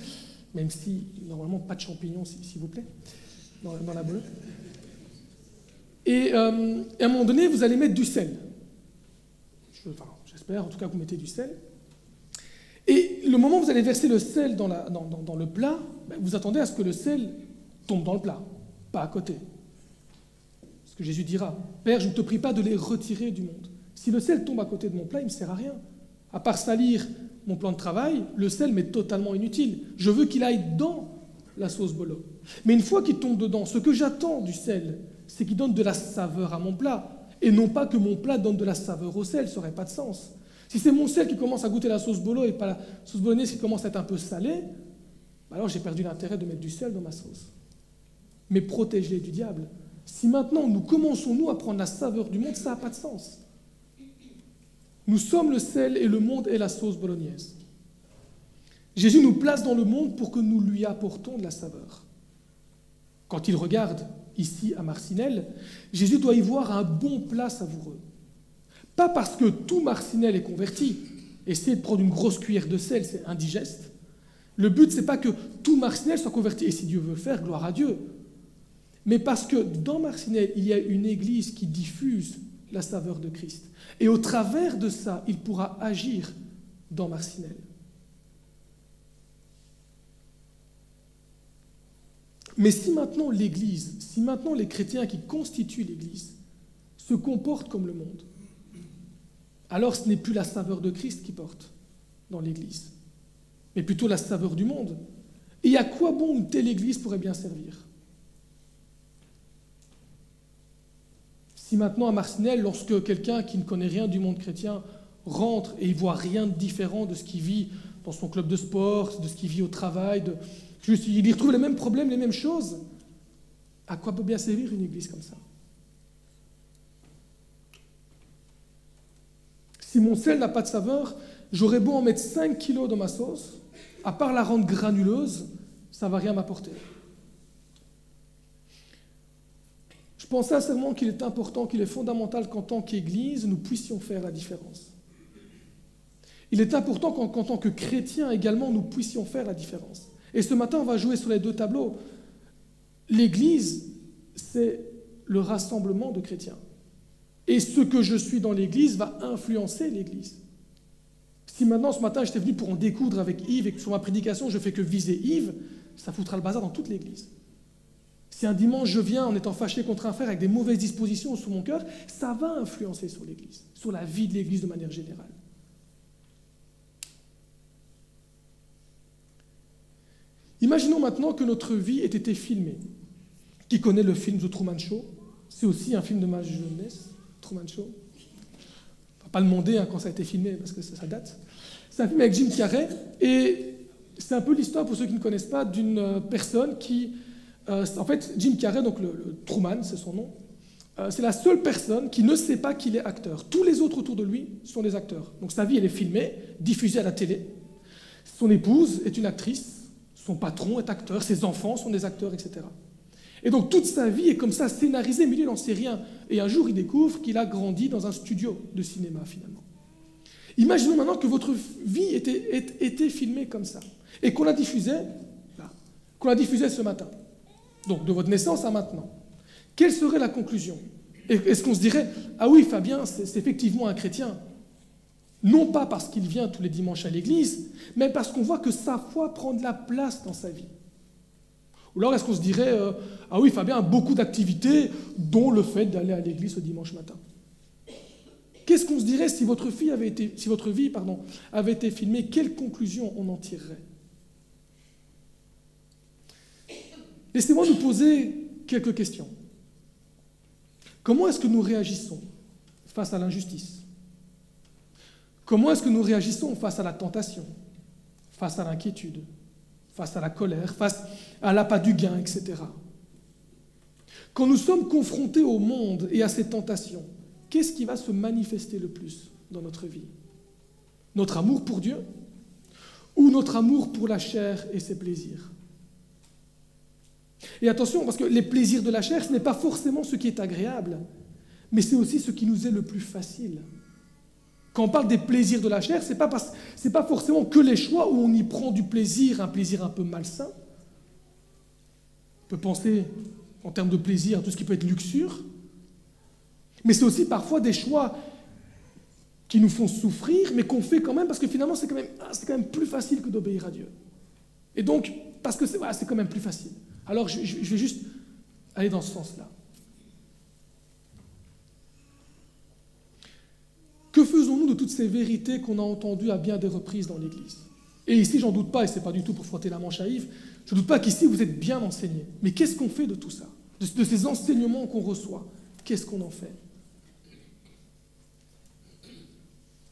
[SPEAKER 3] même si, normalement, pas de champignons, s'il vous plaît, dans la bolognaise. Et à un moment donné, vous allez mettre du sel. J'espère, en tout cas, que vous mettez du sel. Et le moment où vous allez verser le sel dans le plat, vous attendez à ce que le sel tombe dans le plat, pas à côté. Ce que Jésus dira, « Père, je ne te prie pas de les retirer du monde. Si le sel tombe à côté de mon plat, il ne me sert à rien. À part salir mon plan de travail, le sel m'est totalement inutile. Je veux qu'il aille dans la sauce bolo. Mais une fois qu'il tombe dedans, ce que j'attends du sel, c'est qu'il donne de la saveur à mon plat, et non pas que mon plat donne de la saveur au sel, ça n'aurait pas de sens. Si c'est mon sel qui commence à goûter la sauce bolo et pas la sauce bolognaise qui commence à être un peu salée, alors j'ai perdu l'intérêt de mettre du sel dans ma sauce. Mais protégez du diable. Si maintenant nous commençons, nous, à prendre la saveur du monde, ça n'a pas de sens. Nous sommes le sel et le monde est la sauce bolognaise. Jésus nous place dans le monde pour que nous lui apportons de la saveur. Quand il regarde ici à Marcinelle, Jésus doit y voir un bon plat savoureux. Pas parce que tout Marcinelle est converti. Essayer de prendre une grosse cuillère de sel, c'est indigeste. Le but, ce n'est pas que tout Marcinelle soit converti. Et si Dieu veut le faire, gloire à Dieu. Mais parce que dans Marcinelle, il y a une église qui diffuse la saveur de Christ. Et au travers de ça, il pourra agir dans Marcinelle. Mais si maintenant l'Église, si maintenant les chrétiens qui constituent l'Église se comportent comme le monde, alors ce n'est plus la saveur de Christ qui porte dans l'Église, mais plutôt la saveur du monde. Et à quoi bon une telle Église pourrait bien servir? Si maintenant à Marcinelle, lorsque quelqu'un qui ne connaît rien du monde chrétien rentre et il ne voit rien de différent de ce qu'il vit dans son club de sport, de ce qu'il vit au travail, il y retrouve les mêmes problèmes, les mêmes choses, à quoi peut bien servir une église comme ça? Si mon sel n'a pas de saveur, j'aurais beau en mettre 5 kilos dans ma sauce, à part la rendre granuleuse, ça ne va rien m'apporter. Je pense sincèrement qu'il est important, qu'il est fondamental qu'en tant qu'Église, nous puissions faire la différence. Il est important qu'en tant que chrétiens également, nous puissions faire la différence. Et ce matin, on va jouer sur les deux tableaux. L'Église, c'est le rassemblement de chrétiens. Et ce que je suis dans l'Église va influencer l'Église. Si maintenant, ce matin, j'étais venu pour en découdre avec Yves et que sur ma prédication, je fais que viser Yves, ça foutra le bazar dans toute l'Église. Si un dimanche, je viens en étant fâché contre un frère avec des mauvaises dispositions sous mon cœur, ça va influencer sur l'Église, sur la vie de l'Église de manière générale. Imaginons maintenant que notre vie ait été filmée. Qui connaît le film The Truman Show? C'est aussi un film de ma jeunesse, Truman Show. On ne va pas le demander quand ça a été filmé, parce que ça date. C'est un film avec Jim Carrey, et c'est un peu l'histoire, pour ceux qui ne connaissent pas, d'une personne qui... en fait, Jim Carrey, donc le Truman, c'est son nom, c'est la seule personne qui ne sait pas qu'il est acteur. Tous les autres autour de lui sont des acteurs. Donc sa vie, elle est filmée, diffusée à la télé. Son épouse est une actrice, son patron est acteur, ses enfants sont des acteurs, etc. Et donc toute sa vie est comme ça scénarisée, mais lui, il n'en sait rien. Et un jour, il découvre qu'il a grandi dans un studio de cinéma, finalement. Imaginons maintenant que votre vie était filmée comme ça, et qu'on la diffusait, là, qu'on la diffusait ce matin. Donc de votre naissance à maintenant. Quelle serait la conclusion? Est-ce qu'on se dirait « Ah oui, Fabien, c'est effectivement un chrétien », non pas parce qu'il vient tous les dimanches à l'église, mais parce qu'on voit que sa foi prend de la place dans sa vie. Ou alors est-ce qu'on se dirait « Ah oui, Fabien a beaucoup d'activités, dont le fait d'aller à l'église ce dimanche matin ». Qu'est-ce qu'on se dirait si votre vie avait été filmée? Quelle conclusion on en tirerait? Laissez-moi nous poser quelques questions. Comment est-ce que nous réagissons face à l'injustice? Comment est-ce que nous réagissons face à la tentation, face à l'inquiétude, face à la colère, face à l'appât du gain, etc. Quand nous sommes confrontés au monde et à ses tentations, qu'est-ce qui va se manifester le plus dans notre vie? Notre amour pour Dieu ou notre amour pour la chair et ses plaisirs? Et attention, parce que les plaisirs de la chair, ce n'est pas forcément ce qui est agréable, mais c'est aussi ce qui nous est le plus facile. Quand on parle des plaisirs de la chair, ce n'est pas forcément que les choix où on y prend du plaisir, un plaisir un peu malsain. On peut penser, en termes de plaisir, à tout ce qui peut être luxure, mais c'est aussi parfois des choix qui nous font souffrir, mais qu'on fait quand même, parce que finalement, c'est quand même plus facile que d'obéir à Dieu. Et donc, parce que c'est quand même plus facile. Alors, je vais juste aller dans ce sens-là. Que faisons-nous de toutes ces vérités qu'on a entendues à bien des reprises dans l'Église? Et ici, j'en doute pas, et ce n'est pas du tout pour frotter la manche à Yves, je ne doute pas qu'ici, vous êtes bien enseignés. Mais qu'est-ce qu'on fait de tout ça? De ces enseignements qu'on reçoit, qu'est-ce qu'on en fait?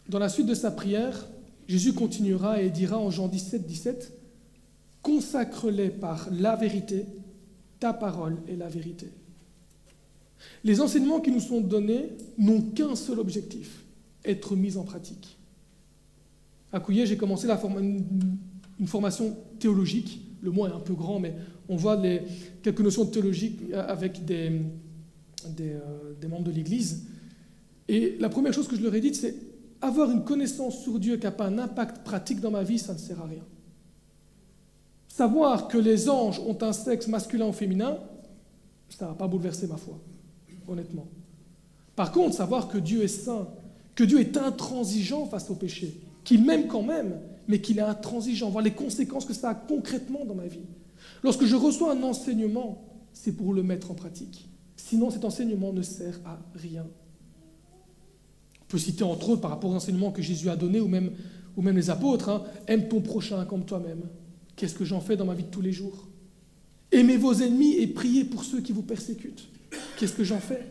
[SPEAKER 3] Dans la suite de sa prière, Jésus continuera et dira en Jean 17, 17, « Consacre-les par la vérité, ta parole est la vérité. » Les enseignements qui nous sont donnés n'ont qu'un seul objectif, être mis en pratique. À Couillet, j'ai commencé une formation théologique. Le mot est un peu grand, mais on voit quelques notions de théologie avec des membres de l'Église. Et la première chose que je leur ai dite, c'est avoir une connaissance sur Dieu qui n'a pas un impact pratique dans ma vie, ça ne sert à rien. Savoir que les anges ont un sexe masculin ou féminin, ça ne va pas bouleverser ma foi, honnêtement. Par contre, savoir que Dieu est saint, que Dieu est intransigeant face au péché, qu'il m'aime quand même, mais qu'il est intransigeant, voir les conséquences que ça a concrètement dans ma vie. Lorsque je reçois un enseignement, c'est pour le mettre en pratique. Sinon, cet enseignement ne sert à rien. On peut citer entre autres par rapport aux enseignements que Jésus a donnés, ou même les apôtres, aime ton prochain comme toi-même. Qu'est-ce que j'en fais dans ma vie de tous les jours? Aimez vos ennemis et priez pour ceux qui vous persécutent. Qu'est-ce que j'en fais?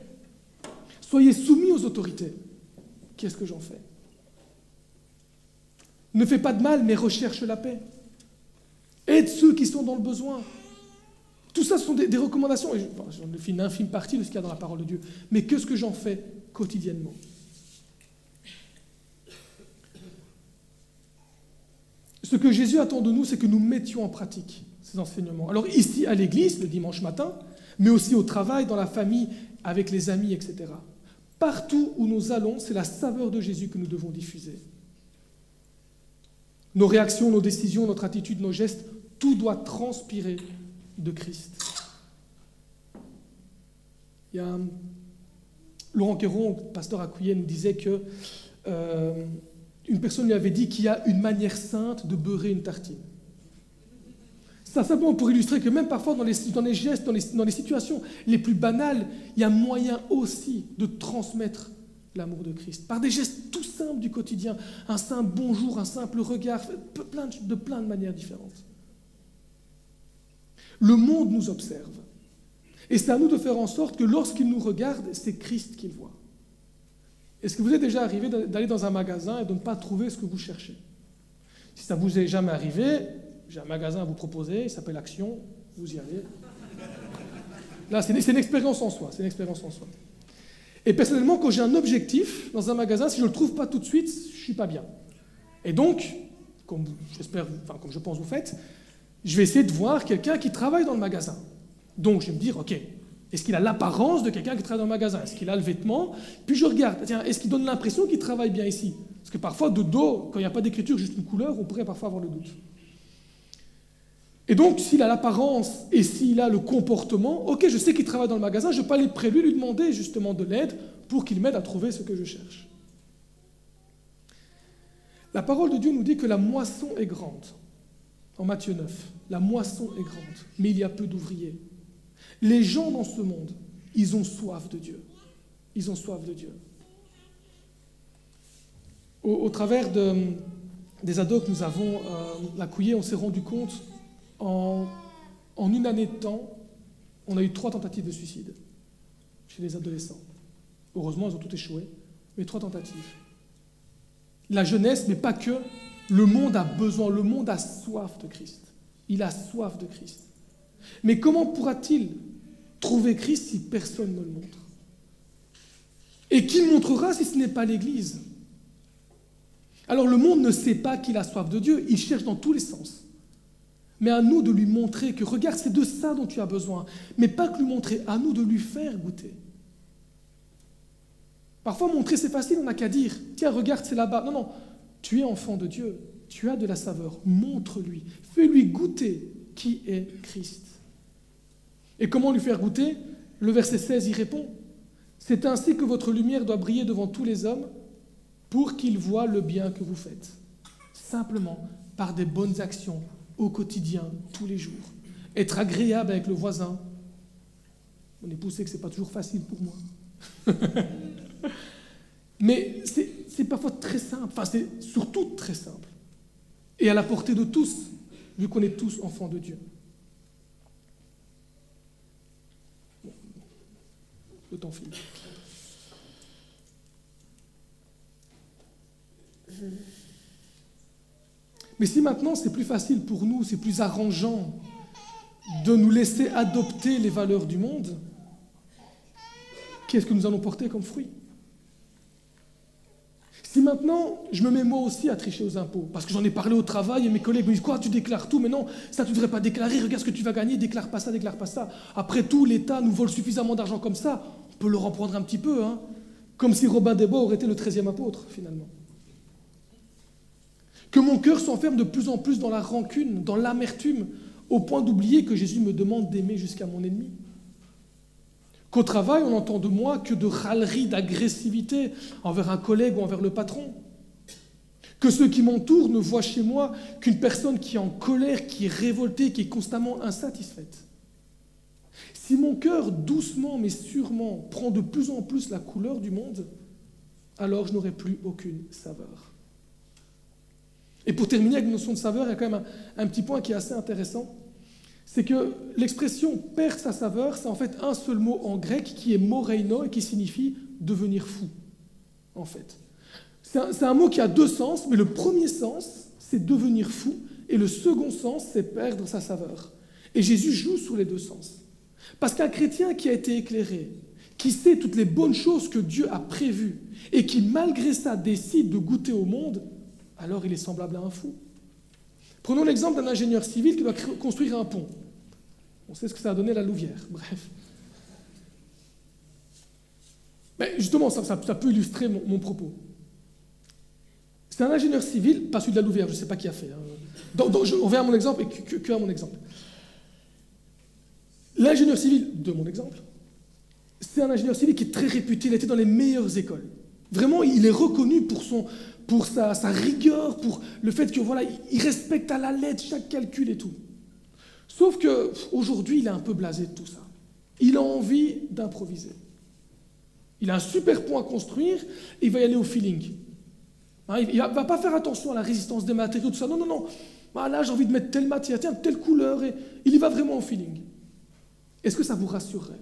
[SPEAKER 3] Soyez soumis aux autorités. Qu'est-ce que j'en fais? Ne fais pas de mal, mais recherche la paix. Aide ceux qui sont dans le besoin. Tout ça, ce sont des recommandations. J'en ai fait une infime partie de ce qu'il y a dans la parole de Dieu. Mais qu'est-ce que j'en fais quotidiennement? Ce que Jésus attend de nous, c'est que nous mettions en pratique ces enseignements. Alors ici, à l'église, le dimanche matin, mais aussi au travail, dans la famille, avec les amis, etc. Partout où nous allons, c'est la saveur de Jésus que nous devons diffuser. Nos réactions, nos décisions, notre attitude, nos gestes, tout doit transpirer de Christ. Il y a Laurent Quéron, pasteur à Couillet, nous disait que une personne lui avait dit qu'il y a une manière sainte de beurrer une tartine. Ça simplement pour illustrer que même parfois dans les gestes, dans les situations les plus banales, il y a moyen aussi de transmettre l'amour de Christ. Par des gestes tout simples du quotidien, un simple bonjour, un simple regard, de plein de manières différentes. Le monde nous observe. Et c'est à nous de faire en sorte que lorsqu'il nous regarde, c'est Christ qu'il voit. Est-ce que vous êtes déjà arrivé d'aller dans un magasin et de ne pas trouver ce que vous cherchez? Si ça ne vous est jamais arrivé, j'ai un magasin à vous proposer, il s'appelle Action, vous y allez. Là, c'est une expérience en soi, Et personnellement, quand j'ai un objectif dans un magasin, si je ne le trouve pas tout de suite, je ne suis pas bien. Et donc, comme je pense vous faites, je vais essayer de voir quelqu'un qui travaille dans le magasin. Donc, je vais me dire, ok, est-ce qu'il a l'apparence de quelqu'un qui travaille dans le magasin? Est-ce qu'il a le vêtement? Puis je regarde, tiens, est-ce qu'il donne l'impression qu'il travaille bien ici? Parce que parfois, de dos, quand il n'y a pas d'écriture, juste une couleur, on pourrait parfois avoir le doute. Et donc, s'il a l'apparence et s'il a le comportement, ok, je sais qu'il travaille dans le magasin, je peux aller près de lui demander justement de l'aide pour qu'il m'aide à trouver ce que je cherche. La parole de Dieu nous dit que la moisson est grande. En Matthieu 9, la moisson est grande, mais il y a peu d'ouvriers. Les gens dans ce monde, ils ont soif de Dieu. Ils ont soif de Dieu. Au travers des ados que nous avons à Couillet, on s'est rendu compte, en une année de temps, on a eu 3 tentatives de suicide chez les adolescents. Heureusement, ils ont tout échoué, mais 3 tentatives. La jeunesse, mais pas que, le monde a besoin, le monde a soif de Christ. Il a soif de Christ. Mais comment pourra-t-il trouver Christ si personne ne le montre? Et qui le montrera si ce n'est pas l'Église? Alors le monde ne sait pas qu'il a soif de Dieu, il cherche dans tous les sens. Mais à nous de lui montrer que, regarde, c'est de ça dont tu as besoin. Mais pas que lui montrer, à nous de lui faire goûter. Parfois, montrer, c'est facile, on n'a qu'à dire, tiens, regarde, c'est là-bas. Non, tu es enfant de Dieu, tu as de la saveur, montre-lui, fais-lui goûter qui est Christ. Et comment lui faire goûter? Le verset 16 y répond. C'est ainsi que votre lumière doit briller devant tous les hommes pour qu'ils voient le bien que vous faites. Simplement, par des bonnes actions au quotidien, tous les jours. Être agréable avec le voisin. Mon épouse sait que ce n'est pas toujours facile pour moi. Mais c'est parfois très simple, enfin c'est surtout très simple. Et à la portée de tous, vu qu'on est tous enfants de Dieu. Le temps file. Mais si maintenant c'est plus facile pour nous, c'est plus arrangeant de nous laisser adopter les valeurs du monde, qu'est-ce que nous allons porter comme fruit? Si maintenant, je me mets moi aussi à tricher aux impôts, parce que j'en ai parlé au travail et mes collègues me disent « Quoi, tu déclares tout? Mais non, ça tu ne devrais pas déclarer, regarde ce que tu vas gagner, déclare pas ça, déclare pas ça. » Après tout, l'État nous vole suffisamment d'argent comme ça, on peut leur en prendre un petit peu, hein, comme si Robin des Bois aurait été le 13e apôtre, finalement. Que mon cœur s'enferme de plus en plus dans la rancune, dans l'amertume, au point d'oublier que Jésus me demande d'aimer jusqu'à mon ennemi. Qu'au travail, on n'entend de moi que de râleries, d'agressivité envers un collègue ou envers le patron. Que ceux qui m'entourent ne voient chez moi qu'une personne qui est en colère, qui est révoltée, qui est constamment insatisfaite. Si mon cœur, doucement mais sûrement, prend de plus en plus la couleur du monde, alors je n'aurai plus aucune saveur. Et pour terminer avec la notion de saveur, il y a quand même un petit point qui est assez intéressant. C'est que l'expression « perd sa saveur », c'est en fait un seul mot en grec qui est « moreino » et qui signifie « devenir fou », en fait. C'est un mot qui a 2 sens, mais le premier sens, c'est « devenir fou », et le second sens, c'est « perdre sa saveur ». Et Jésus joue sur les 2 sens. Parce qu'un chrétien qui a été éclairé, qui sait toutes les bonnes choses que Dieu a prévues, et qui, malgré ça, décide de goûter au monde, alors il est semblable à un fou. Prenons l'exemple d'un ingénieur civil qui doit construire un pont. On sait ce que ça a donné la Louvière, bref. Mais justement, ça peut illustrer mon propos. C'est un ingénieur civil, pas celui de la Louvière, je ne sais pas qui a fait. Hein. On revient à mon exemple et que à mon exemple. L'ingénieur civil de mon exemple, c'est un ingénieur civil qui est très réputé, il a été dans les meilleures écoles. Vraiment, il est reconnu pour sa rigueur, pour le fait que voilà, il respecte à la lettre chaque calcul et tout. Sauf qu'aujourd'hui, il est un peu blasé de tout ça. Il a envie d'improviser. Il a un super pont à construire et il va y aller au feeling. Hein, il ne va pas faire attention à la résistance des matériaux, tout ça. Non, non, non. Ah, là, j'ai envie de mettre telle matière, tiens, telle couleur. Et il y va vraiment au feeling. Est-ce que ça vous rassurerait?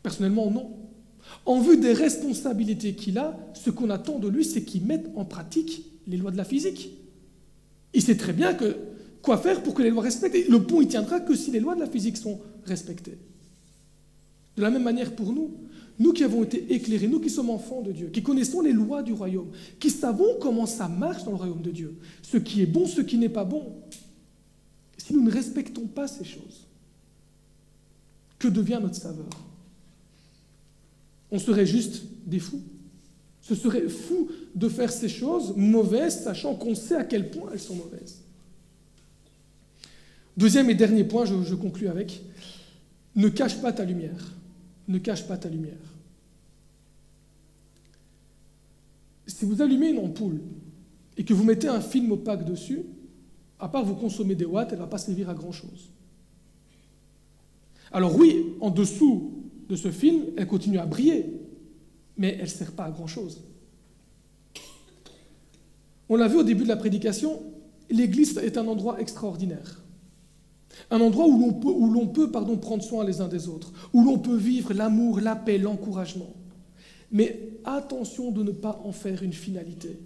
[SPEAKER 3] Personnellement, non. En vue des responsabilités qu'il a, ce qu'on attend de lui, c'est qu'il mette en pratique les lois de la physique. Il sait très bien quoi faire pour que les lois respectent. Et le pont, il tiendra que si les lois de la physique sont respectées. De la même manière pour nous, nous qui avons été éclairés, nous qui sommes enfants de Dieu, qui connaissons les lois du royaume, qui savons comment ça marche dans le royaume de Dieu, ce qui est bon, ce qui n'est pas bon, si nous ne respectons pas ces choses, que devient notre saveur? On serait juste des fous. Ce serait fou de faire ces choses mauvaises, sachant qu'on sait à quel point elles sont mauvaises. Deuxième et dernier point, je conclus avec, ne cache pas ta lumière. Ne cache pas ta lumière. Si vous allumez une ampoule et que vous mettez un film opaque dessus, à part vous consommer des watts, elle ne va pas servir à grand-chose. Alors oui, en dessous de ce film, elle continue à briller, mais elle ne sert pas à grand-chose. On l'a vu au début de la prédication, l'Église est un endroit extraordinaire. Un endroit où l'on peut prendre soin les uns des autres, où l'on peut vivre l'amour, la paix, l'encouragement. Mais attention de ne pas en faire une finalité.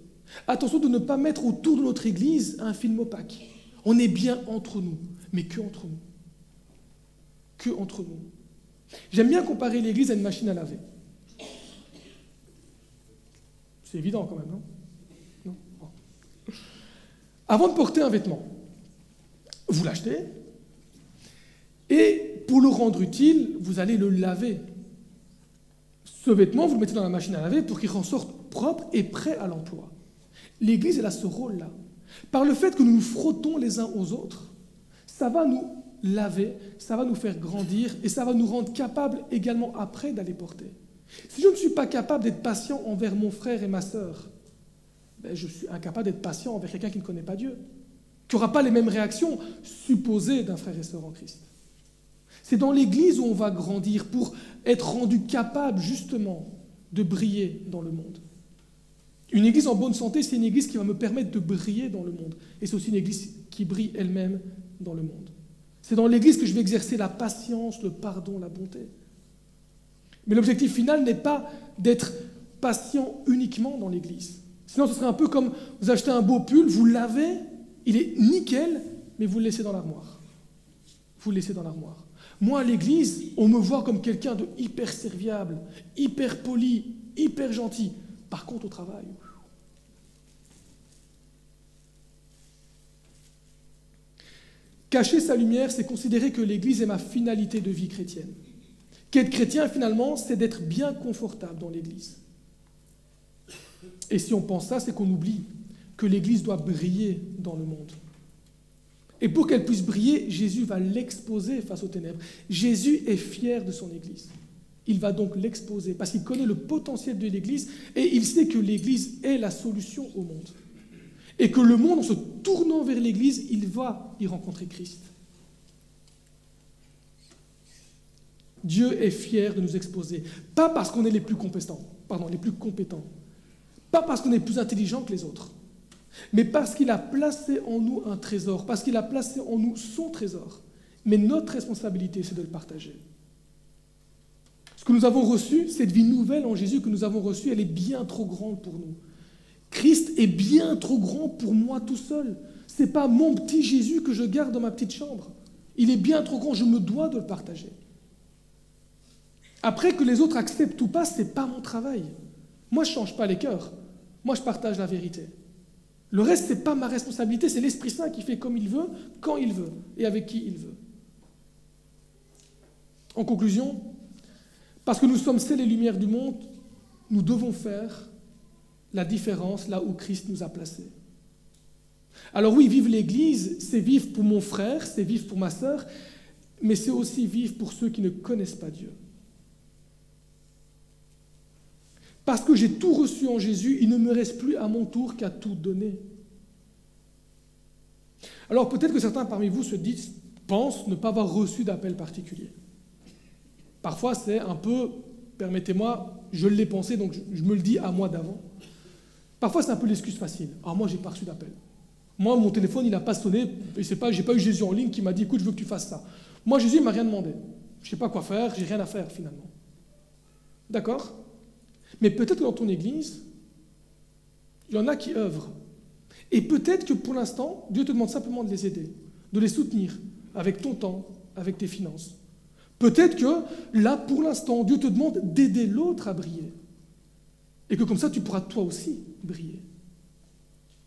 [SPEAKER 3] Attention de ne pas mettre autour de notre Église un film opaque. On est bien entre nous, mais que entre nous. Que entre nous. J'aime bien comparer l'Église à une machine à laver. C'est évident quand même, non? Non? Bon. Avant de porter un vêtement, vous l'achetez, et pour le rendre utile, vous allez le laver. Ce vêtement, vous le mettez dans la machine à laver pour qu'il ressorte propre et prêt à l'emploi. L'Église, elle a ce rôle-là. Par le fait que nous nous frottons les uns aux autres, ça va nous laver, ça va nous faire grandir et ça va nous rendre capables également après d'aller porter. Si je ne suis pas capable d'être patient envers mon frère et ma sœur, je suis incapable d'être patient envers quelqu'un qui ne connaît pas Dieu, qui n'aura pas les mêmes réactions supposées d'un frère et sœur en Christ. C'est dans l'Église où on va grandir pour être rendu capable justement de briller dans le monde. Une Église en bonne santé, c'est une Église qui va me permettre de briller dans le monde. Et c'est aussi une Église qui brille elle-même dans le monde. C'est dans l'Église que je vais exercer la patience, le pardon, la bonté. Mais l'objectif final n'est pas d'être patient uniquement dans l'Église. Sinon, ce serait un peu comme vous achetez un beau pull, vous le lavez, il est nickel, mais vous le laissez dans l'armoire. Vous le laissez dans l'armoire. Moi, à l'Église, on me voit comme quelqu'un de hyper serviable, hyper poli, hyper gentil. Par contre, au travail... Cacher sa lumière, c'est considérer que l'Église est ma finalité de vie chrétienne. Qu'être chrétien, finalement, c'est d'être bien confortable dans l'Église. Et si on pense ça, c'est qu'on oublie que l'Église doit briller dans le monde. Et pour qu'elle puisse briller, Jésus va l'exposer face aux ténèbres. Jésus est fier de son Église. Il va donc l'exposer parce qu'il connaît le potentiel de l'Église et il sait que l'Église est la solution au monde. Et que le monde, en se tournant vers l'Église, il va y rencontrer Christ. Dieu est fier de nous exposer. Pas parce qu'on est les plus compétents. Pas parce qu'on est plus intelligents que les autres. Mais parce qu'il a placé en nous un trésor. Parce qu'il a placé en nous son trésor. Mais notre responsabilité, c'est de le partager. Ce que nous avons reçu, cette vie nouvelle en Jésus que nous avons reçue, elle est bien trop grande pour nous. Christ est bien trop grand pour moi tout seul. Ce n'est pas mon petit Jésus que je garde dans ma petite chambre. Il est bien trop grand, je me dois de le partager. Après, que les autres acceptent ou pas, ce n'est pas mon travail. Moi, je ne change pas les cœurs. Moi, je partage la vérité. Le reste, ce n'est pas ma responsabilité, c'est l'Esprit Saint qui fait comme il veut, quand il veut et avec qui il veut. En conclusion, parce que nous sommes celles et lumières du monde, nous devons faire la différence là où Christ nous a placés. Alors oui, vivre l'Église, c'est vivre pour mon frère, c'est vivre pour ma sœur, mais c'est aussi vivre pour ceux qui ne connaissent pas Dieu. Parce que j'ai tout reçu en Jésus, il ne me reste plus à mon tour qu'à tout donner. Alors peut-être que certains parmi vous pensent ne pas avoir reçu d'appel particulier. Parfois c'est un peu, permettez-moi, je l'ai pensé, donc je me le dis à moi d'avant. Parfois c'est un peu l'excuse facile. Ah, moi j'ai pas reçu d'appel. Moi mon téléphone il n'a pas sonné, et j'ai pas eu Jésus en ligne qui m'a dit écoute je veux que tu fasses ça. Moi Jésus il m'a rien demandé. Je ne sais pas quoi faire, j'ai rien à faire finalement. D'accord ? Mais peut-être que dans ton église, il y en a qui œuvrent. Et peut-être que pour l'instant, Dieu te demande simplement de les aider, de les soutenir avec ton temps, avec tes finances. Peut-être que là, pour l'instant, Dieu te demande d'aider l'autre à briller. Et que comme ça, tu pourras toi aussi briller.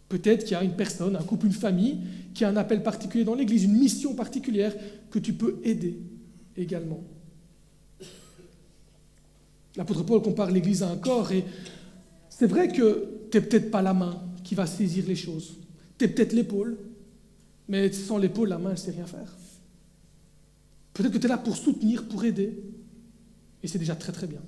[SPEAKER 3] Peut-être qu'il y a une personne, un couple, une famille, qui a un appel particulier dans l'église, une mission particulière que tu peux aider également. L'apôtre Paul compare l'église à un corps et c'est vrai que tu n'es peut-être pas la main qui va saisir les choses. Tu es peut-être l'épaule, mais sans l'épaule, la main, elle ne sait rien faire. Peut-être que tu es là pour soutenir, pour aider, et c'est déjà très très bien.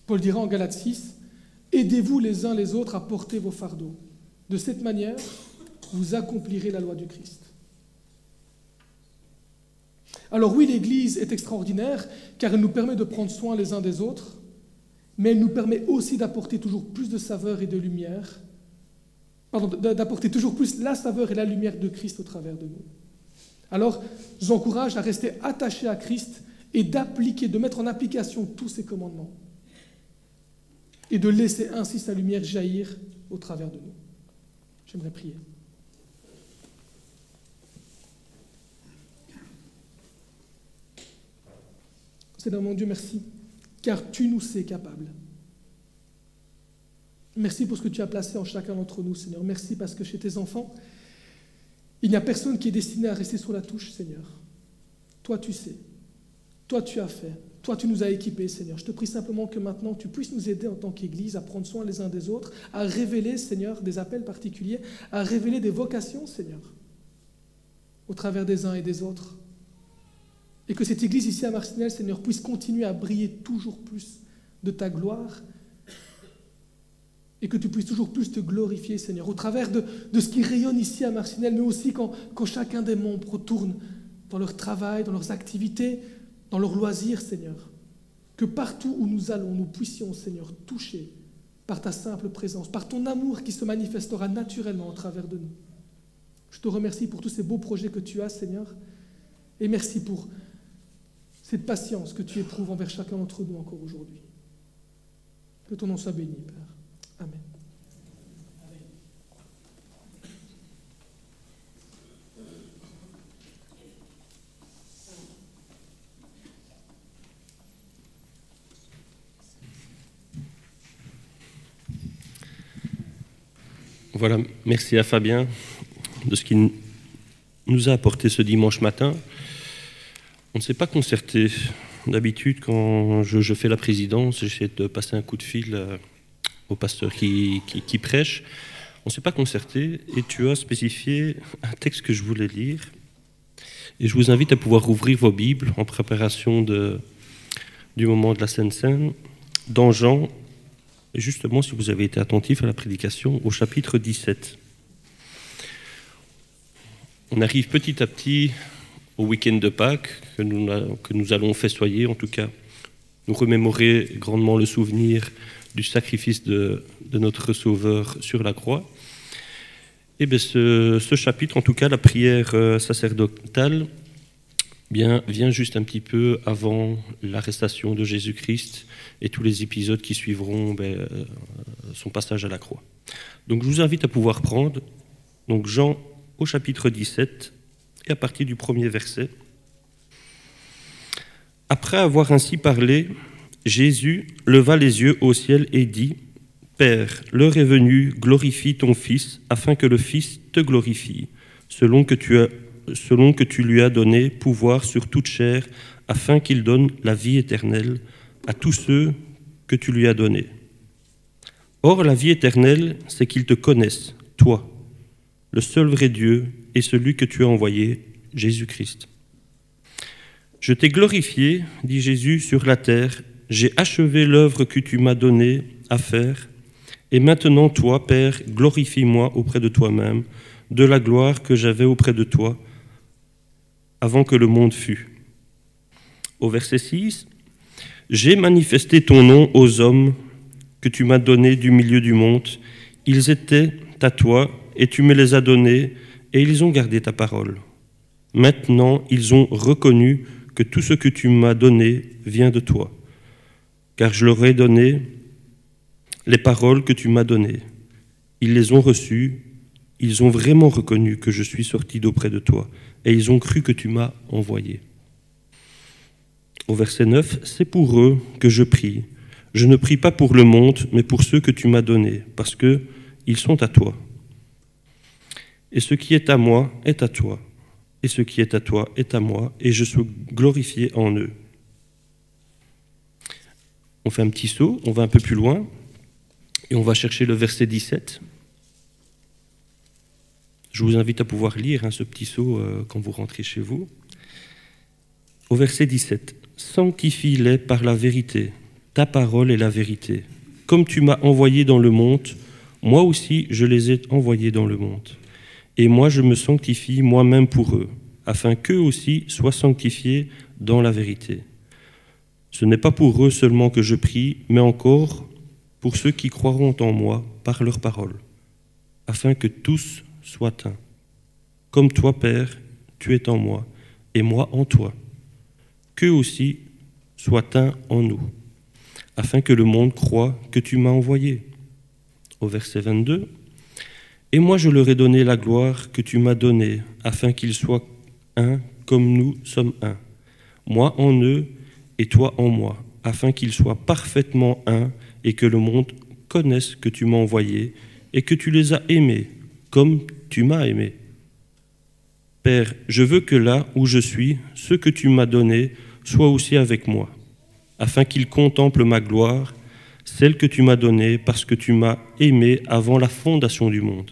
[SPEAKER 3] Paul dira en Galates 6, « Aidez-vous les uns les autres à porter vos fardeaux. De cette manière, vous accomplirez la loi du Christ. » Alors oui, l'Église est extraordinaire, car elle nous permet de prendre soin les uns des autres, mais elle nous permet aussi d'apporter toujours plus de saveur et de lumière, d'apporter toujours plus la saveur et la lumière de Christ au travers de nous. Alors, je vous encourage à rester attachés à Christ et de mettre en application tous ses commandements et de laisser ainsi sa lumière jaillir au travers de nous. J'aimerais prier. Seigneur mon Dieu, merci, car tu nous sais capables. Merci pour ce que tu as placé en chacun d'entre nous, Seigneur. Merci parce que chez tes enfants, il n'y a personne qui est destiné à rester sur la touche, Seigneur. Toi, tu sais. Toi, tu as fait. Toi, tu nous as équipés, Seigneur. Je te prie simplement que maintenant, tu puisses nous aider en tant qu'Église à prendre soin les uns des autres, à révéler, Seigneur, des appels particuliers, à révéler des vocations, Seigneur, au travers des uns et des autres. Et que cette Église ici à Marcinelle, Seigneur, puisse continuer à briller toujours plus de ta gloire et que tu puisses toujours plus te glorifier, Seigneur, au travers de ce qui rayonne ici à Marcinelle, mais aussi quand chacun des membres retourne dans leur travail, dans leurs activités, dans leurs loisirs, Seigneur. Que partout où nous allons, nous puissions, Seigneur, toucher par ta simple présence, par ton amour qui se manifestera naturellement au travers de nous. Je te remercie pour tous ces beaux projets que tu as, Seigneur, et merci pour cette patience que tu éprouves envers chacun d'entre nous encore aujourd'hui. Que ton nom soit béni, Père. Amen.
[SPEAKER 1] Voilà, merci à Fabien de ce qu'il nous a apporté ce dimanche matin. On ne s'est pas concerté. D'habitude, quand je fais la présidence, j'essaie de passer un coup de fil au pasteur qui prêche. On ne s'est pas concerté et tu as spécifié un texte que je voulais lire. Et je vous invite à pouvoir ouvrir vos Bibles en préparation du moment de la Sainte Seine, dans Jean, justement, si vous avez été attentif à la prédication, au chapitre 17. On arrive petit à petit au week-end de Pâques, que nous allons festoyer, en tout cas, nous remémorer grandement le souvenir du sacrifice de notre Sauveur sur la croix. Et bien ce chapitre, en tout cas, la prière sacerdotale, vient juste un petit peu avant l'arrestation de Jésus-Christ et tous les épisodes qui suivront son passage à la croix. Donc je vous invite à pouvoir prendre donc Jean au chapitre 17 et à partir du premier verset. Après avoir ainsi parlé, Jésus leva les yeux au ciel et dit : Père, l'heure est venue, glorifie ton Fils, afin que le Fils te glorifie, selon que tu lui as donné pouvoir sur toute chair, afin qu'il donne la vie éternelle à tous ceux que tu lui as donnés. Or, la vie éternelle, c'est qu'ils te connaissent, toi, le seul vrai Dieu, et celui que tu as envoyé, Jésus-Christ. Je t'ai glorifié, dit Jésus, sur la terre. J'ai achevé l'œuvre que tu m'as donnée à faire. Et maintenant, toi, Père, glorifie-moi auprès de toi-même, de la gloire que j'avais auprès de toi avant que le monde fût. Au verset 6, « J'ai manifesté ton nom aux hommes que tu m'as donnés du milieu du monde. Ils étaient à toi, et tu me les as donnés, et ils ont gardé ta parole. Maintenant, ils ont reconnu que tout ce que tu m'as donné vient de toi, car je leur ai donné les paroles que tu m'as données. Ils les ont reçues, ils ont vraiment reconnu que je suis sorti d'auprès de toi, et ils ont cru que tu m'as envoyé. » Au verset 9, « C'est pour eux que je prie. Je ne prie pas pour le monde, mais pour ceux que tu m'as donnés, parce qu'ils sont à toi. Et ce qui est à moi est à toi, et ce qui est à toi est à moi, et je suis glorifié en eux. » On fait un petit saut, on va un peu plus loin, et on va chercher le verset 17. Je vous invite à pouvoir lire ce petit saut quand vous rentrez chez vous. Au verset 17, « Sanctifie-les par la vérité, ta parole est la vérité. Comme tu m'as envoyé dans le monde, moi aussi je les ai envoyés dans le monde. Et moi je me sanctifie moi-même pour eux, afin qu'eux aussi soient sanctifiés dans la vérité. Ce n'est pas pour eux seulement que je prie, mais encore pour ceux qui croiront en moi par leur parole, afin que tous soient un. Comme toi, Père, tu es en moi, et moi en toi. Qu'eux aussi soient un en nous, afin que le monde croie que tu m'as envoyé. » Au verset 22, « Et moi je leur ai donné la gloire que tu m'as donnée, afin qu'ils soient un comme nous sommes un. Moi en eux et toi en moi, afin qu'ils soient parfaitement un et que le monde connaisse que tu m'as envoyé et que tu les as aimés comme tu m'as aimé. Père, je veux que là où je suis, ceux que tu m'as donnés soient aussi avec moi, afin qu'ils contemplent ma gloire, celle que tu m'as donnée parce que tu m'as aimé avant la fondation du monde.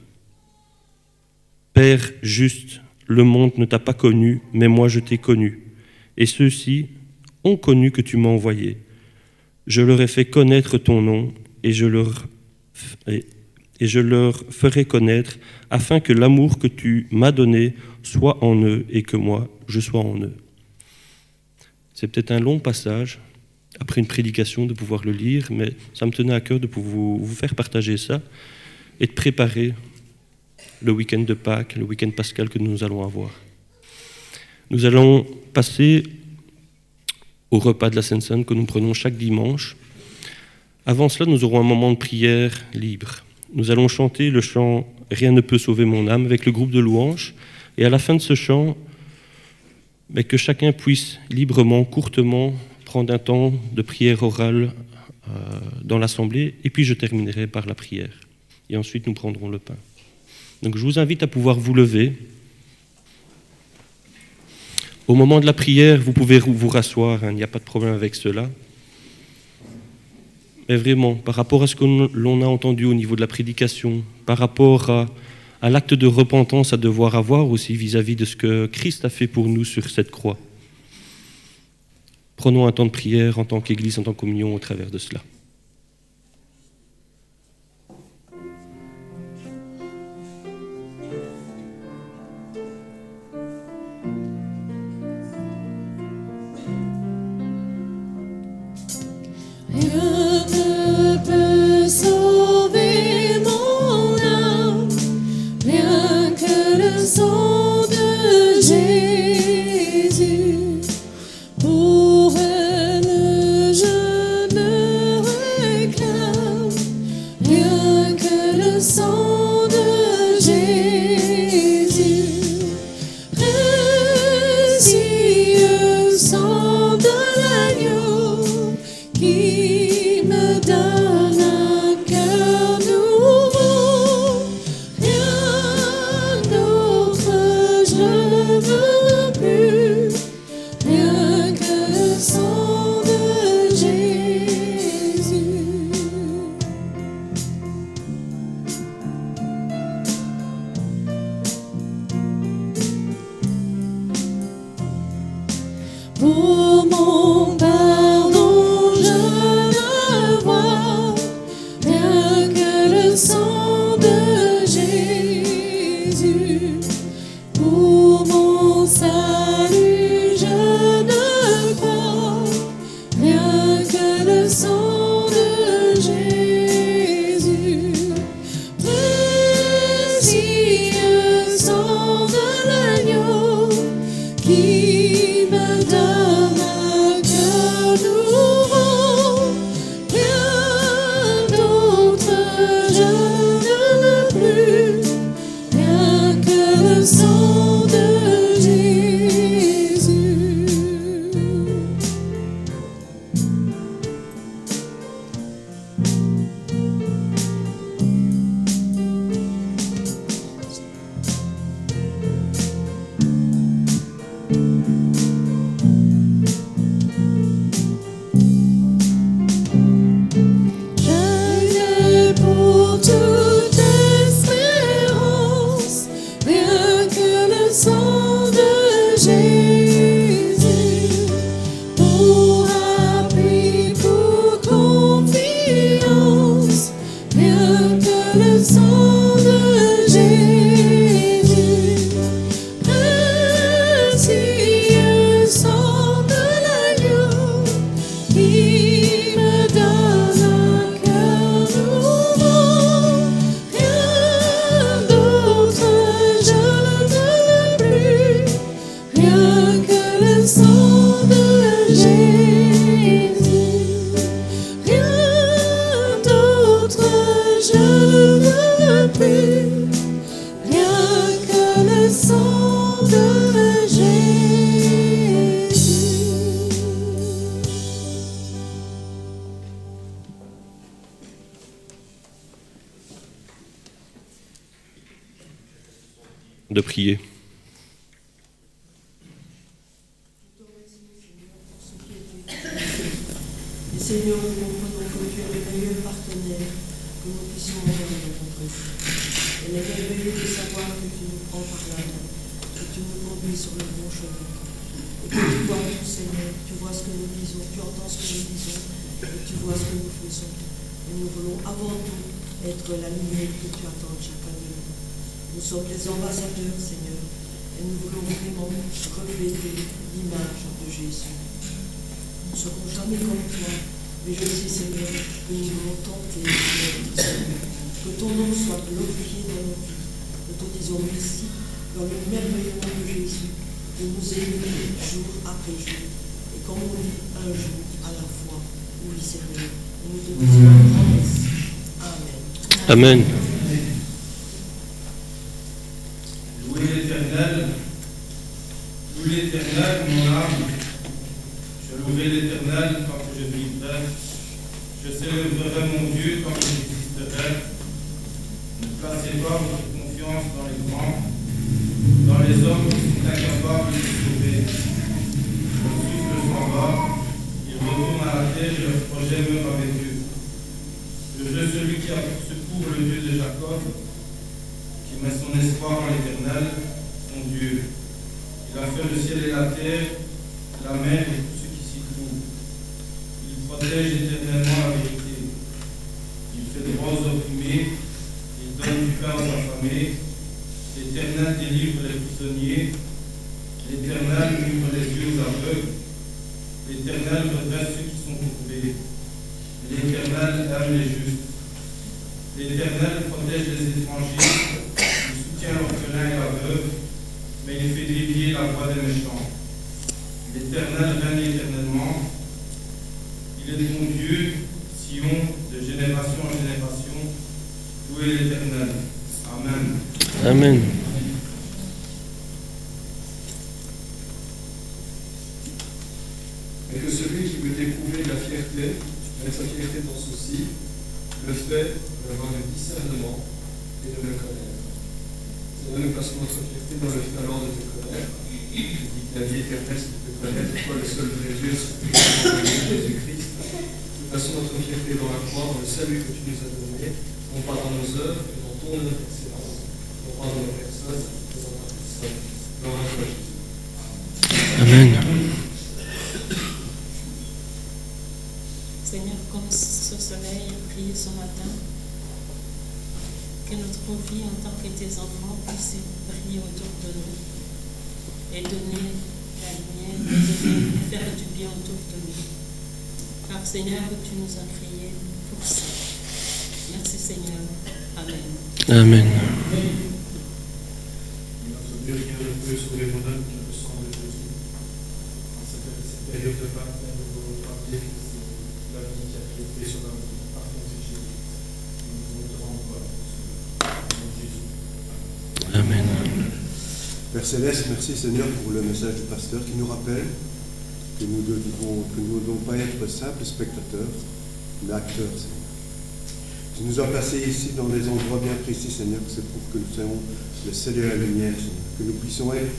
[SPEAKER 1] Père juste, le monde ne t'a pas connu, mais moi je t'ai connu, et ceux-ci ont connu que tu m'as envoyé. Je leur ai fait connaître ton nom, et je leur ferai connaître, afin que l'amour que tu m'as donné soit en eux, et que moi, je sois en eux. » C'est peut-être un long passage, après une prédication, de pouvoir le lire, mais ça me tenait à cœur de vous faire partager ça et de préparer le week-end de Pâques, le week-end pascal que nous allons avoir. Nous allons passer au repas de la Sainte Seine que nous prenons chaque dimanche. Avant cela, nous aurons un moment de prière libre. Nous allons chanter le chant « Rien ne peut sauver mon âme » avec le groupe de louanges. Et à la fin de ce chant, que chacun puisse librement, courtement, prendre un temps de prière orale dans l'assemblée. Et puis je terminerai par la prière. Et ensuite, nous prendrons le pain. Donc je vous invite à pouvoir vous lever. Au moment de la prière, vous pouvez vous rasseoir, il n'y a pas de problème avec cela. Mais vraiment, par rapport à ce que l'on a entendu au niveau de la prédication, par rapport à l'acte de repentance à devoir avoir aussi vis-à-vis de ce que Christ a fait pour nous sur cette croix, prenons un temps de prière en tant qu'Église, en tant que communion au travers de cela.
[SPEAKER 2] Rien ne peut sauver mon âme, rien que le sang de Jésus. Pour elle, je ne je ne veux plus, rien que le sang de Jésus. Je n'ai pour toute espérance rien que le sang de Jésus. Pour appui, pour confiance, rien que le sang de Jésus. Précieux sang de l'agneau qui me donne un cœur nouveau. Rien d'autre je ne veux plus, rien que le sang de Jésus. Rien d'autre je ne veux plus, rien que le sang de Jésus.
[SPEAKER 1] De prier.
[SPEAKER 4] Et Seigneur, nous comprenons que tu es le meilleur partenaire que nous puissions avoir rencontré. Il est merveilleux de savoir que tu nous prends par la main, que tu nous conduis sur le bon chemin. Et que tu vois tout, Seigneur, tu vois ce que nous disons, tu entends ce que nous disons, et tu vois ce que nous faisons. Et nous voulons avant tout être la lumière que tu attends de chacun de nous. Nous sommes des ambassadeurs, Seigneur, et nous voulons vraiment refléter l'image de Jésus. Nous ne serons jamais comme toi, mais je sais, Seigneur, que nous voulons tenter, Seigneur, que ton nom soit glorifié dans nos vies. Nous te disons merci dans le merveilleux nom de Jésus, de nous aimer jour après jour. Et comme on dit, un jour à la fois, oui, Seigneur. Et nous te disons un grand merci. Amen.
[SPEAKER 1] Amen.
[SPEAKER 5] Louez l'Éternel, mon âme. Je louerai l'Éternel quand je vivrai. Je célébrerai mon Dieu quand j'existerai. Ne placez pas votre confiance dans les grands, dans les hommes qui sont incapables de sauver. Le souffle s'en va, ils retournent à la terre et leur projet meurt avec eux. Je veux celui qui a pour secours le Dieu de Jacob, qui met son espoir en l'Éternel, son Dieu. Il a fait le ciel et la terre, la mer et tout ce qui s'y trouve. Il protège éternellement la vérité. Il fait droit aux opprimés, il donne du pain aux affamés. L'Éternel délivre les prisonniers. L'Éternel ouvre les yeux aux aveugles. L'Éternel redresse ceux qui sont courbés. L'Éternel aime les justes. L'Éternel protège les étrangers. Il soutient l'orphelin et la veuve, mais il fait dévier la voie des méchants. L'Éternel règne éternellement. Il est ton Dieu, Sion, de génération en génération. Louez l'Éternel. Amen.
[SPEAKER 1] Amen.
[SPEAKER 6] Et que celui qui veut éprouver la fierté, mettre sa fierté dans ceci, le fait d'avoir le discernement et de le connaître. Seigneur, nous plaçons notre fierté dans le fait alors de te connaître. Tu dis que la vie éternelle, c'est de te connaître, toi le seul vrai Dieu, c'est Jésus-Christ. Nous plaçons notre fierté dans la croix, dans le salut que tu nous as donné, non pas dans nos œuvres, mais dans ton œuvre excellence, non pas dans nos personnes, mais dans ta personne. Gloire à toi, Jésus.
[SPEAKER 1] Amen.
[SPEAKER 4] Seigneur, comme ce soleil brille ce matin, que notre vie en tant que tes enfants puisse briller autour de nous et donner la lumière, et faire du bien autour de nous. Car Seigneur, tu nous as créés pour ça. Merci Seigneur. Amen.
[SPEAKER 1] Amen.
[SPEAKER 6] Notre Dieu, rien ne peut sauver mon âme que le sang de Jésus. En cette période de Pâques, nous voulons rappeler que c'est la vie qui a été créée sur la vie par ton Fils Jésus. Nous voulons te rendre
[SPEAKER 7] Père Céleste, merci Seigneur pour le message du pasteur qui nous rappelle que nous ne devons pas être simples spectateurs, mais acteurs, Seigneur. Tu nous as placés ici dans des endroits bien précis, Seigneur, c'est pour que nous soyons le sel et la lumière, Seigneur, que nous puissions être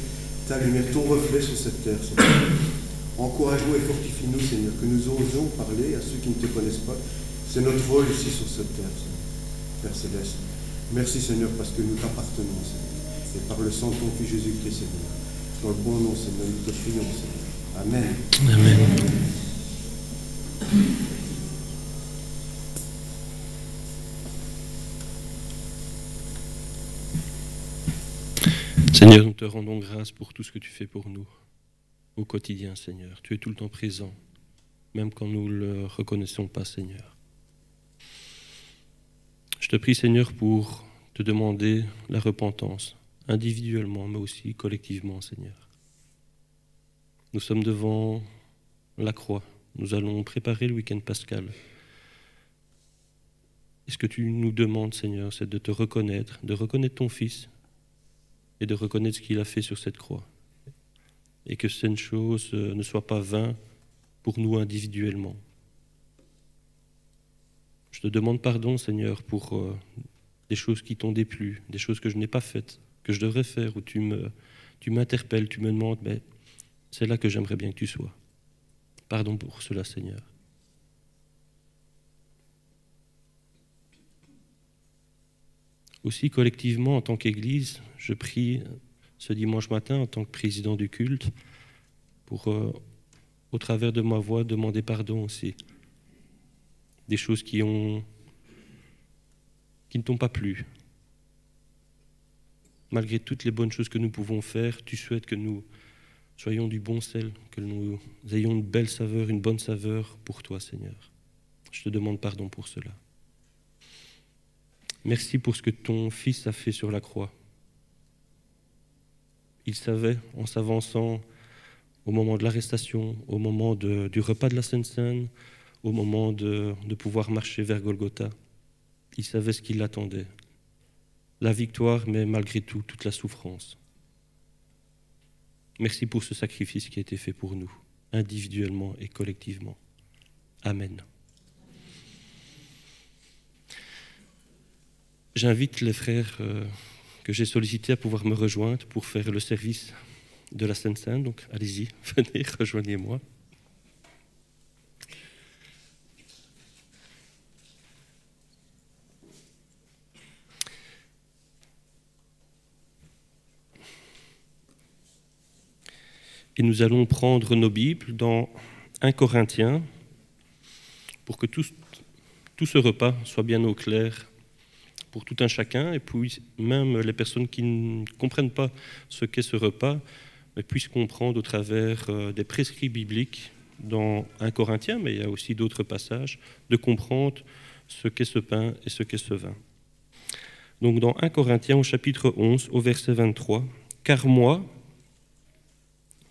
[SPEAKER 7] ta lumière, ton reflet sur cette terre, Seigneur. Encourage-nous et fortifie-nous, Seigneur, que nous osions parler à ceux qui ne te connaissent pas. C'est notre rôle ici sur cette terre, Seigneur. Père Céleste, merci, Seigneur, parce que nous t'appartenons, Seigneur, et par le sang de ton Fils Jésus-Christ, Seigneur. Dans le bon nom, Seigneur, nous te prions, Seigneur. Amen.
[SPEAKER 1] Amen. Seigneur, nous te rendons grâce pour tout ce que tu fais pour nous au quotidien, Seigneur. Tu es tout le temps présent, même quand nous ne le reconnaissons pas, Seigneur. Je te prie, Seigneur, pour te demander la repentance, individuellement, mais aussi collectivement, Seigneur. Nous sommes devant la croix. Nous allons préparer le week-end pascal. Et ce que tu nous demandes, Seigneur, c'est de te reconnaître, de reconnaître ton Fils et de reconnaître ce qu'il a fait sur cette croix. Et que cette chose ne soit pas vain pour nous individuellement. Je te demande pardon, Seigneur, pour des choses qui t'ont déplu, des choses que je n'ai pas faites, que je devrais faire, où tu m'interpelles, tu me demandes, mais c'est là que j'aimerais bien que tu sois. Pardon pour cela, Seigneur. Aussi, collectivement, en tant qu'Église, je prie ce dimanche matin, en tant que président du culte, pour, au travers de ma voix, demander pardon aussi. Des choses qui ne t'ont pas plu. Malgré toutes les bonnes choses que nous pouvons faire, tu souhaites que nous soyons du bon sel, que nous ayons une belle saveur, une bonne saveur pour toi, Seigneur. Je te demande pardon pour cela. Merci pour ce que ton Fils a fait sur la croix. Il savait, en s'avançant au moment de l'arrestation, au moment du repas de la Sainte Seine, au moment de pouvoir marcher vers Golgotha, il savait ce qui l'attendait. La victoire, mais malgré tout, toute la souffrance. Merci pour ce sacrifice qui a été fait pour nous, individuellement et collectivement. Amen. J'invite les frères que j'ai sollicités à pouvoir me rejoindre pour faire le service de la Sainte Seine. Donc allez-y, venez, rejoignez-moi. Et nous allons prendre nos Bibles dans 1 Corinthiens pour que tout ce repas soit bien au clair pour tout un chacun, et puis même les personnes qui ne comprennent pas ce qu'est ce repas, mais puissent comprendre au travers des prescrits bibliques dans 1 Corinthiens, mais il y a aussi d'autres passages, de comprendre ce qu'est ce pain et ce qu'est ce vin. Donc dans 1 Corinthiens au chapitre 11, au verset 23, « Car moi,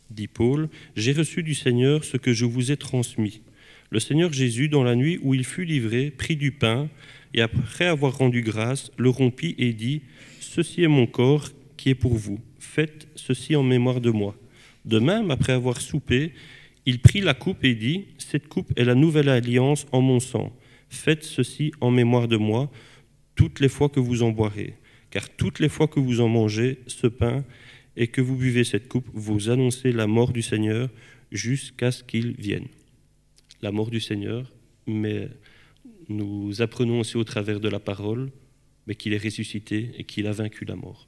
[SPEAKER 1] dit Paul, j'ai reçu du Seigneur ce que je vous ai transmis. Le Seigneur Jésus, dans la nuit où il fut livré, prit du pain, et après avoir rendu grâce, le rompit et dit, « Ceci est mon corps qui est pour vous. Faites ceci en mémoire de moi. » De même, après avoir soupé, il prit la coupe et dit, « Cette coupe est la nouvelle alliance en mon sang. Faites ceci en mémoire de moi, toutes les fois que vous en boirez. Car toutes les fois que vous en mangez ce pain et que vous buvez cette coupe, vous annoncez la mort du Seigneur jusqu'à ce qu'il vienne. » La mort du Seigneur, mais nous apprenons aussi au travers de la parole, mais qu'il est ressuscité et qu'il a vaincu la mort.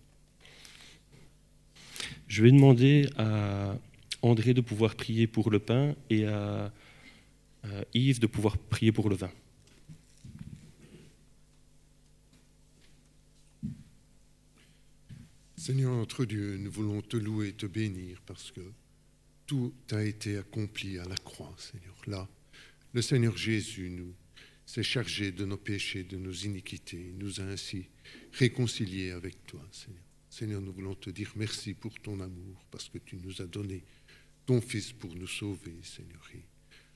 [SPEAKER 1] Je vais demander à André de pouvoir prier pour le pain et à Yves de pouvoir prier pour le vin.
[SPEAKER 8] Seigneur notre Dieu, nous voulons te louer et te bénir parce que tout a été accompli à la croix, Seigneur. Là, le Seigneur Jésus s'est chargé de nos péchés, de nos iniquités. Il nous a ainsi réconciliés avec toi, Seigneur. Seigneur, nous voulons te dire merci pour ton amour, parce que tu nous as donné ton Fils pour nous sauver, Seigneur. Et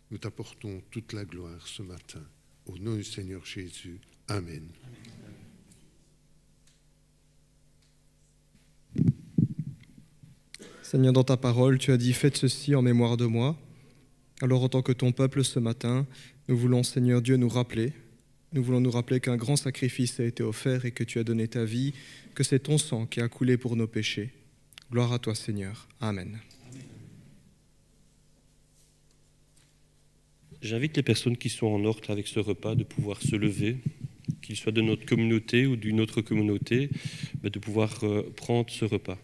[SPEAKER 8] nous t'apportons toute la gloire ce matin. Au nom du Seigneur Jésus. Amen.
[SPEAKER 9] Seigneur, dans ta parole, tu as dit « Faites ceci en mémoire de moi ». Alors, en tant que ton peuple ce matin, nous voulons, Seigneur Dieu, nous rappeler. Nous voulons nous rappeler qu'un grand sacrifice a été offert et que tu as donné ta vie, que c'est ton sang qui a coulé pour nos péchés. Gloire à toi, Seigneur. Amen.
[SPEAKER 1] J'invite les personnes qui sont en ordre avec ce repas de pouvoir se lever, qu'ils soient de notre communauté ou d'une autre communauté, de pouvoir prendre ce repas.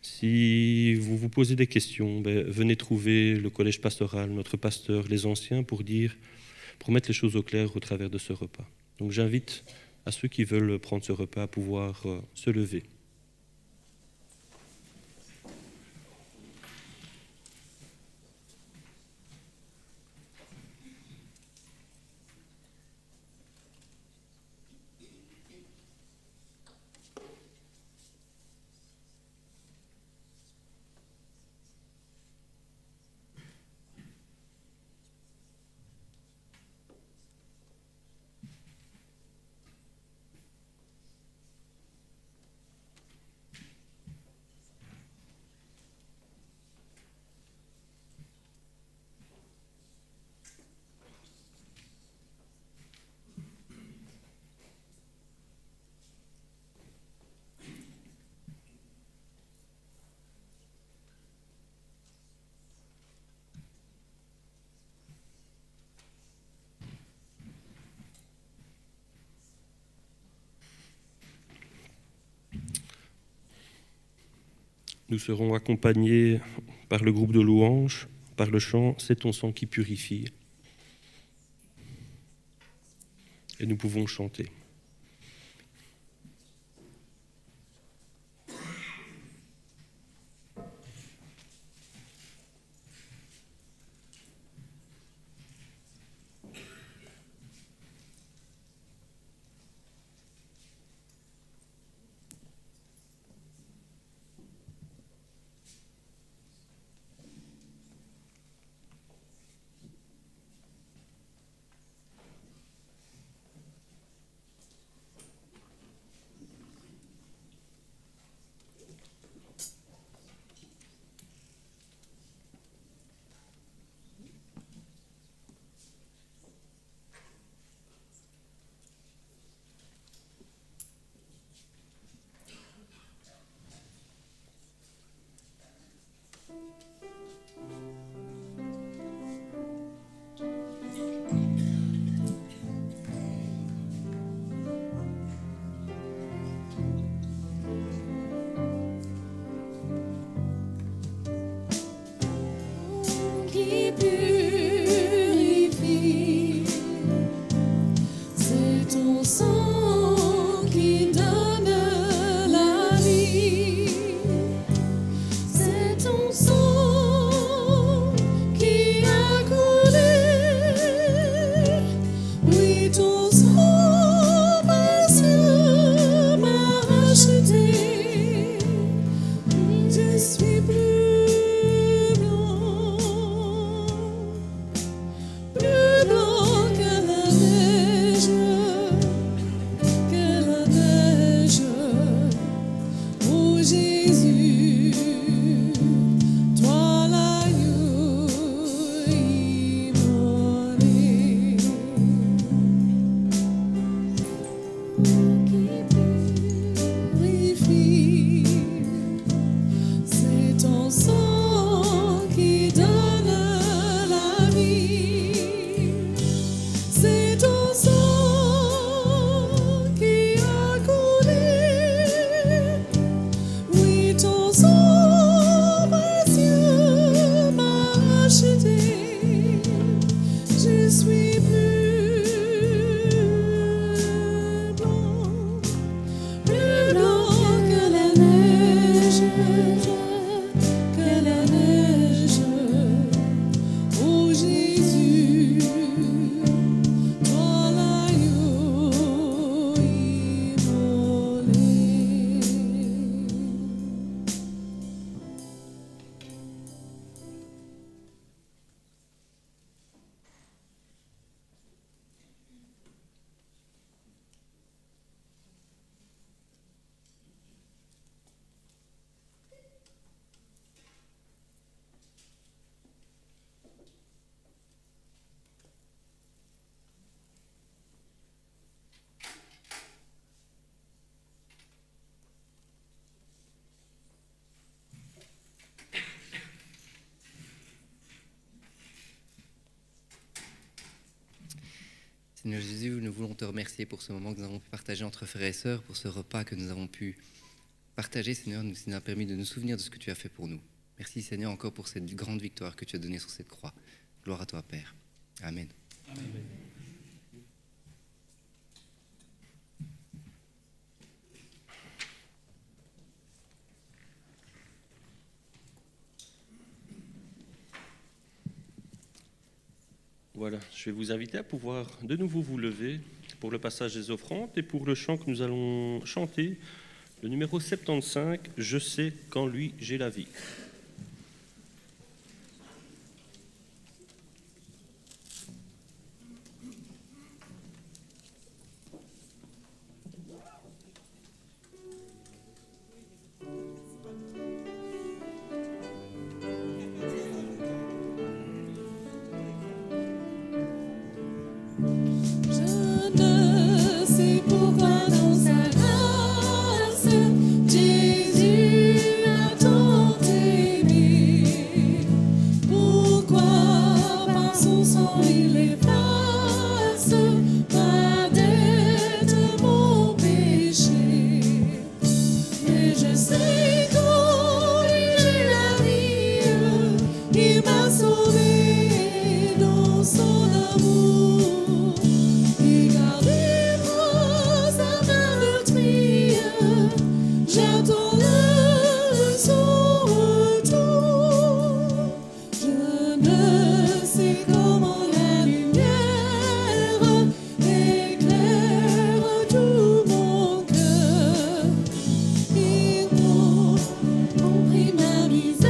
[SPEAKER 1] Si vous vous posez des questions, venez trouver le collège pastoral, notre pasteur, les anciens, pour mettre les choses au clair au travers de ce repas. Donc j'invite à ceux qui veulent prendre ce repas à pouvoir se lever. Nous serons accompagnés par le groupe de louanges, par le chant « C'est ton sang qui purifie ». Et nous pouvons chanter.
[SPEAKER 2] Qui purifie, c'est ton sang qui donne la vie, c'est ton sang qui a coulé, oui ton sang précieux m'a racheté, je suis plus blanc que la neige.
[SPEAKER 10] Seigneur Jésus, nous voulons te remercier pour ce moment que nous avons pu partager entre frères et sœurs, pour ce repas que nous avons pu partager, Seigneur, nous a permis de nous souvenir de ce que tu as fait pour nous. Merci, Seigneur, encore pour cette grande victoire que tu as donnée sur cette croix. Gloire à toi, Père. Amen.
[SPEAKER 5] Amen.
[SPEAKER 1] Voilà, je vais vous inviter à pouvoir de nouveau vous lever pour le passage des offrandes et pour le chant que nous allons chanter, le numéro 75, « Je sais qu'en lui j'ai la vie ».
[SPEAKER 2] Je ne sais pourquoi dans sa grâce, Jésus a tant aimé. Pourquoi par son sang il efface ma dette, mon péché. Mais je sais qu'en lui j'ai la vie, il m'a sauvé dans son amour. Et gardez-moi sa main meurtrie, j'attends son retour. Je ne sais comment la lumière éclaire tout mon cœur. Ils m'ont compris ma misère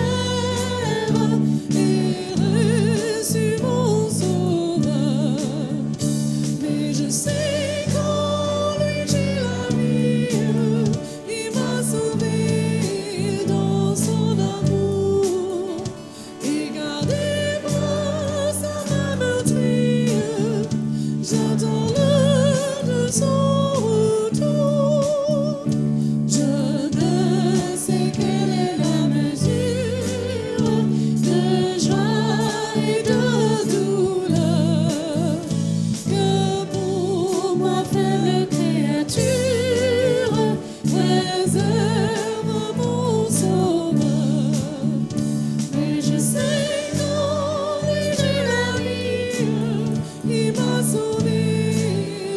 [SPEAKER 2] et reçu mon sauveur. Mais je sais qu'en lui j'ai la vie, il m'a sauvé dans son amour. Et gardez-moi sa main meurtrie, j'attends l'heure de son retour. Je ne sais quelle est la mesure de joie et de douleur que pour ma faible créature réserve mon sauveur. Mais je sais qu'en lui j'ai la vie, il m'a sauvé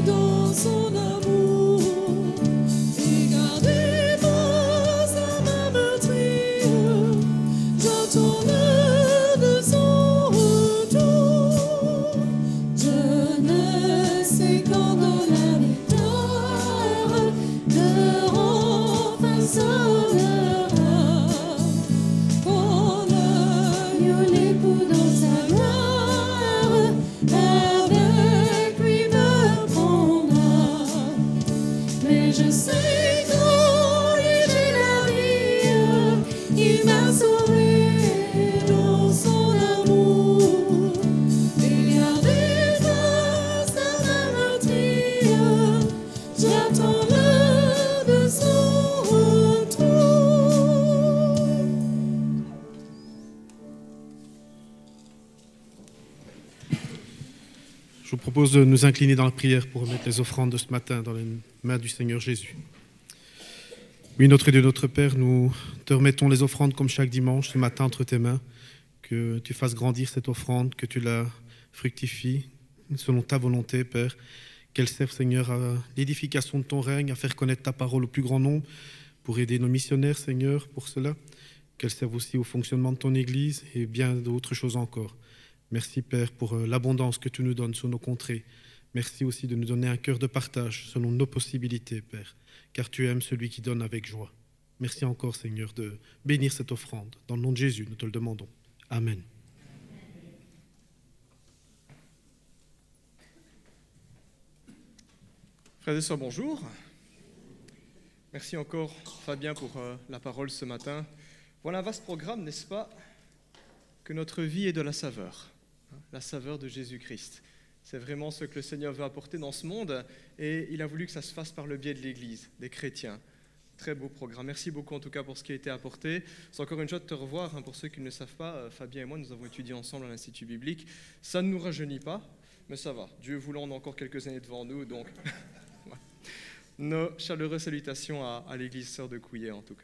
[SPEAKER 2] dans son amour. Et gardez-moi sa main meurtrie, j'attends l'heure de son retour. Je ne sais quand dans la victoire de enfin sonnera. Quand l'agneau l'époux dans sa gloire avec lui me prendra. Mais je sais qu'en lui j'ai la vie, il m'a sauvé dans son amour. Et gardez-moi sa main meurtrie, j'attends l'heure de son retour.
[SPEAKER 11] Je vous propose de nous incliner dans la prière pour remettre les offrandes de ce matin dans les mains du Seigneur Jésus. Oui, notre Dieu, notre Père, nous te remettons les offrandes comme chaque dimanche ce matin entre tes mains. Que tu fasses grandir cette offrande, que tu la fructifies selon ta volonté, Père. Qu'elle serve, Seigneur, à l'édification de ton règne, à faire connaître ta parole au plus grand nombre, pour aider nos missionnaires, Seigneur, pour cela. Qu'elle serve aussi au fonctionnement de ton Église et bien d'autres choses encore. Merci, Père, pour l'abondance que tu nous donnes sur nos contrées. Merci aussi de nous donner un cœur de partage selon nos possibilités, Père, car tu aimes celui qui donne avec joie. Merci encore, Seigneur, de bénir cette offrande. Dans le nom de Jésus, nous te le demandons. Amen.
[SPEAKER 9] Frères et sœurs, bonjour. Merci encore, Fabien, pour la parole ce matin. Voilà un vaste programme, n'est-ce pas? Que notre vie est de la saveur de Jésus-Christ. C'est vraiment ce que le Seigneur veut apporter dans ce monde et il a voulu que ça se fasse par le biais de l'Église, des chrétiens. Très beau programme. Merci beaucoup en tout cas pour ce qui a été apporté. C'est encore une joie de te revoir. Pour ceux qui ne le savent pas, Fabien et moi, nous avons étudié ensemble à l'Institut biblique. Ça ne nous rajeunit pas. mais ça va. Dieu voulant, on a encore quelques années devant nous, donc nos chaleureuses salutations à l'église Sœur de Couillet en tout cas.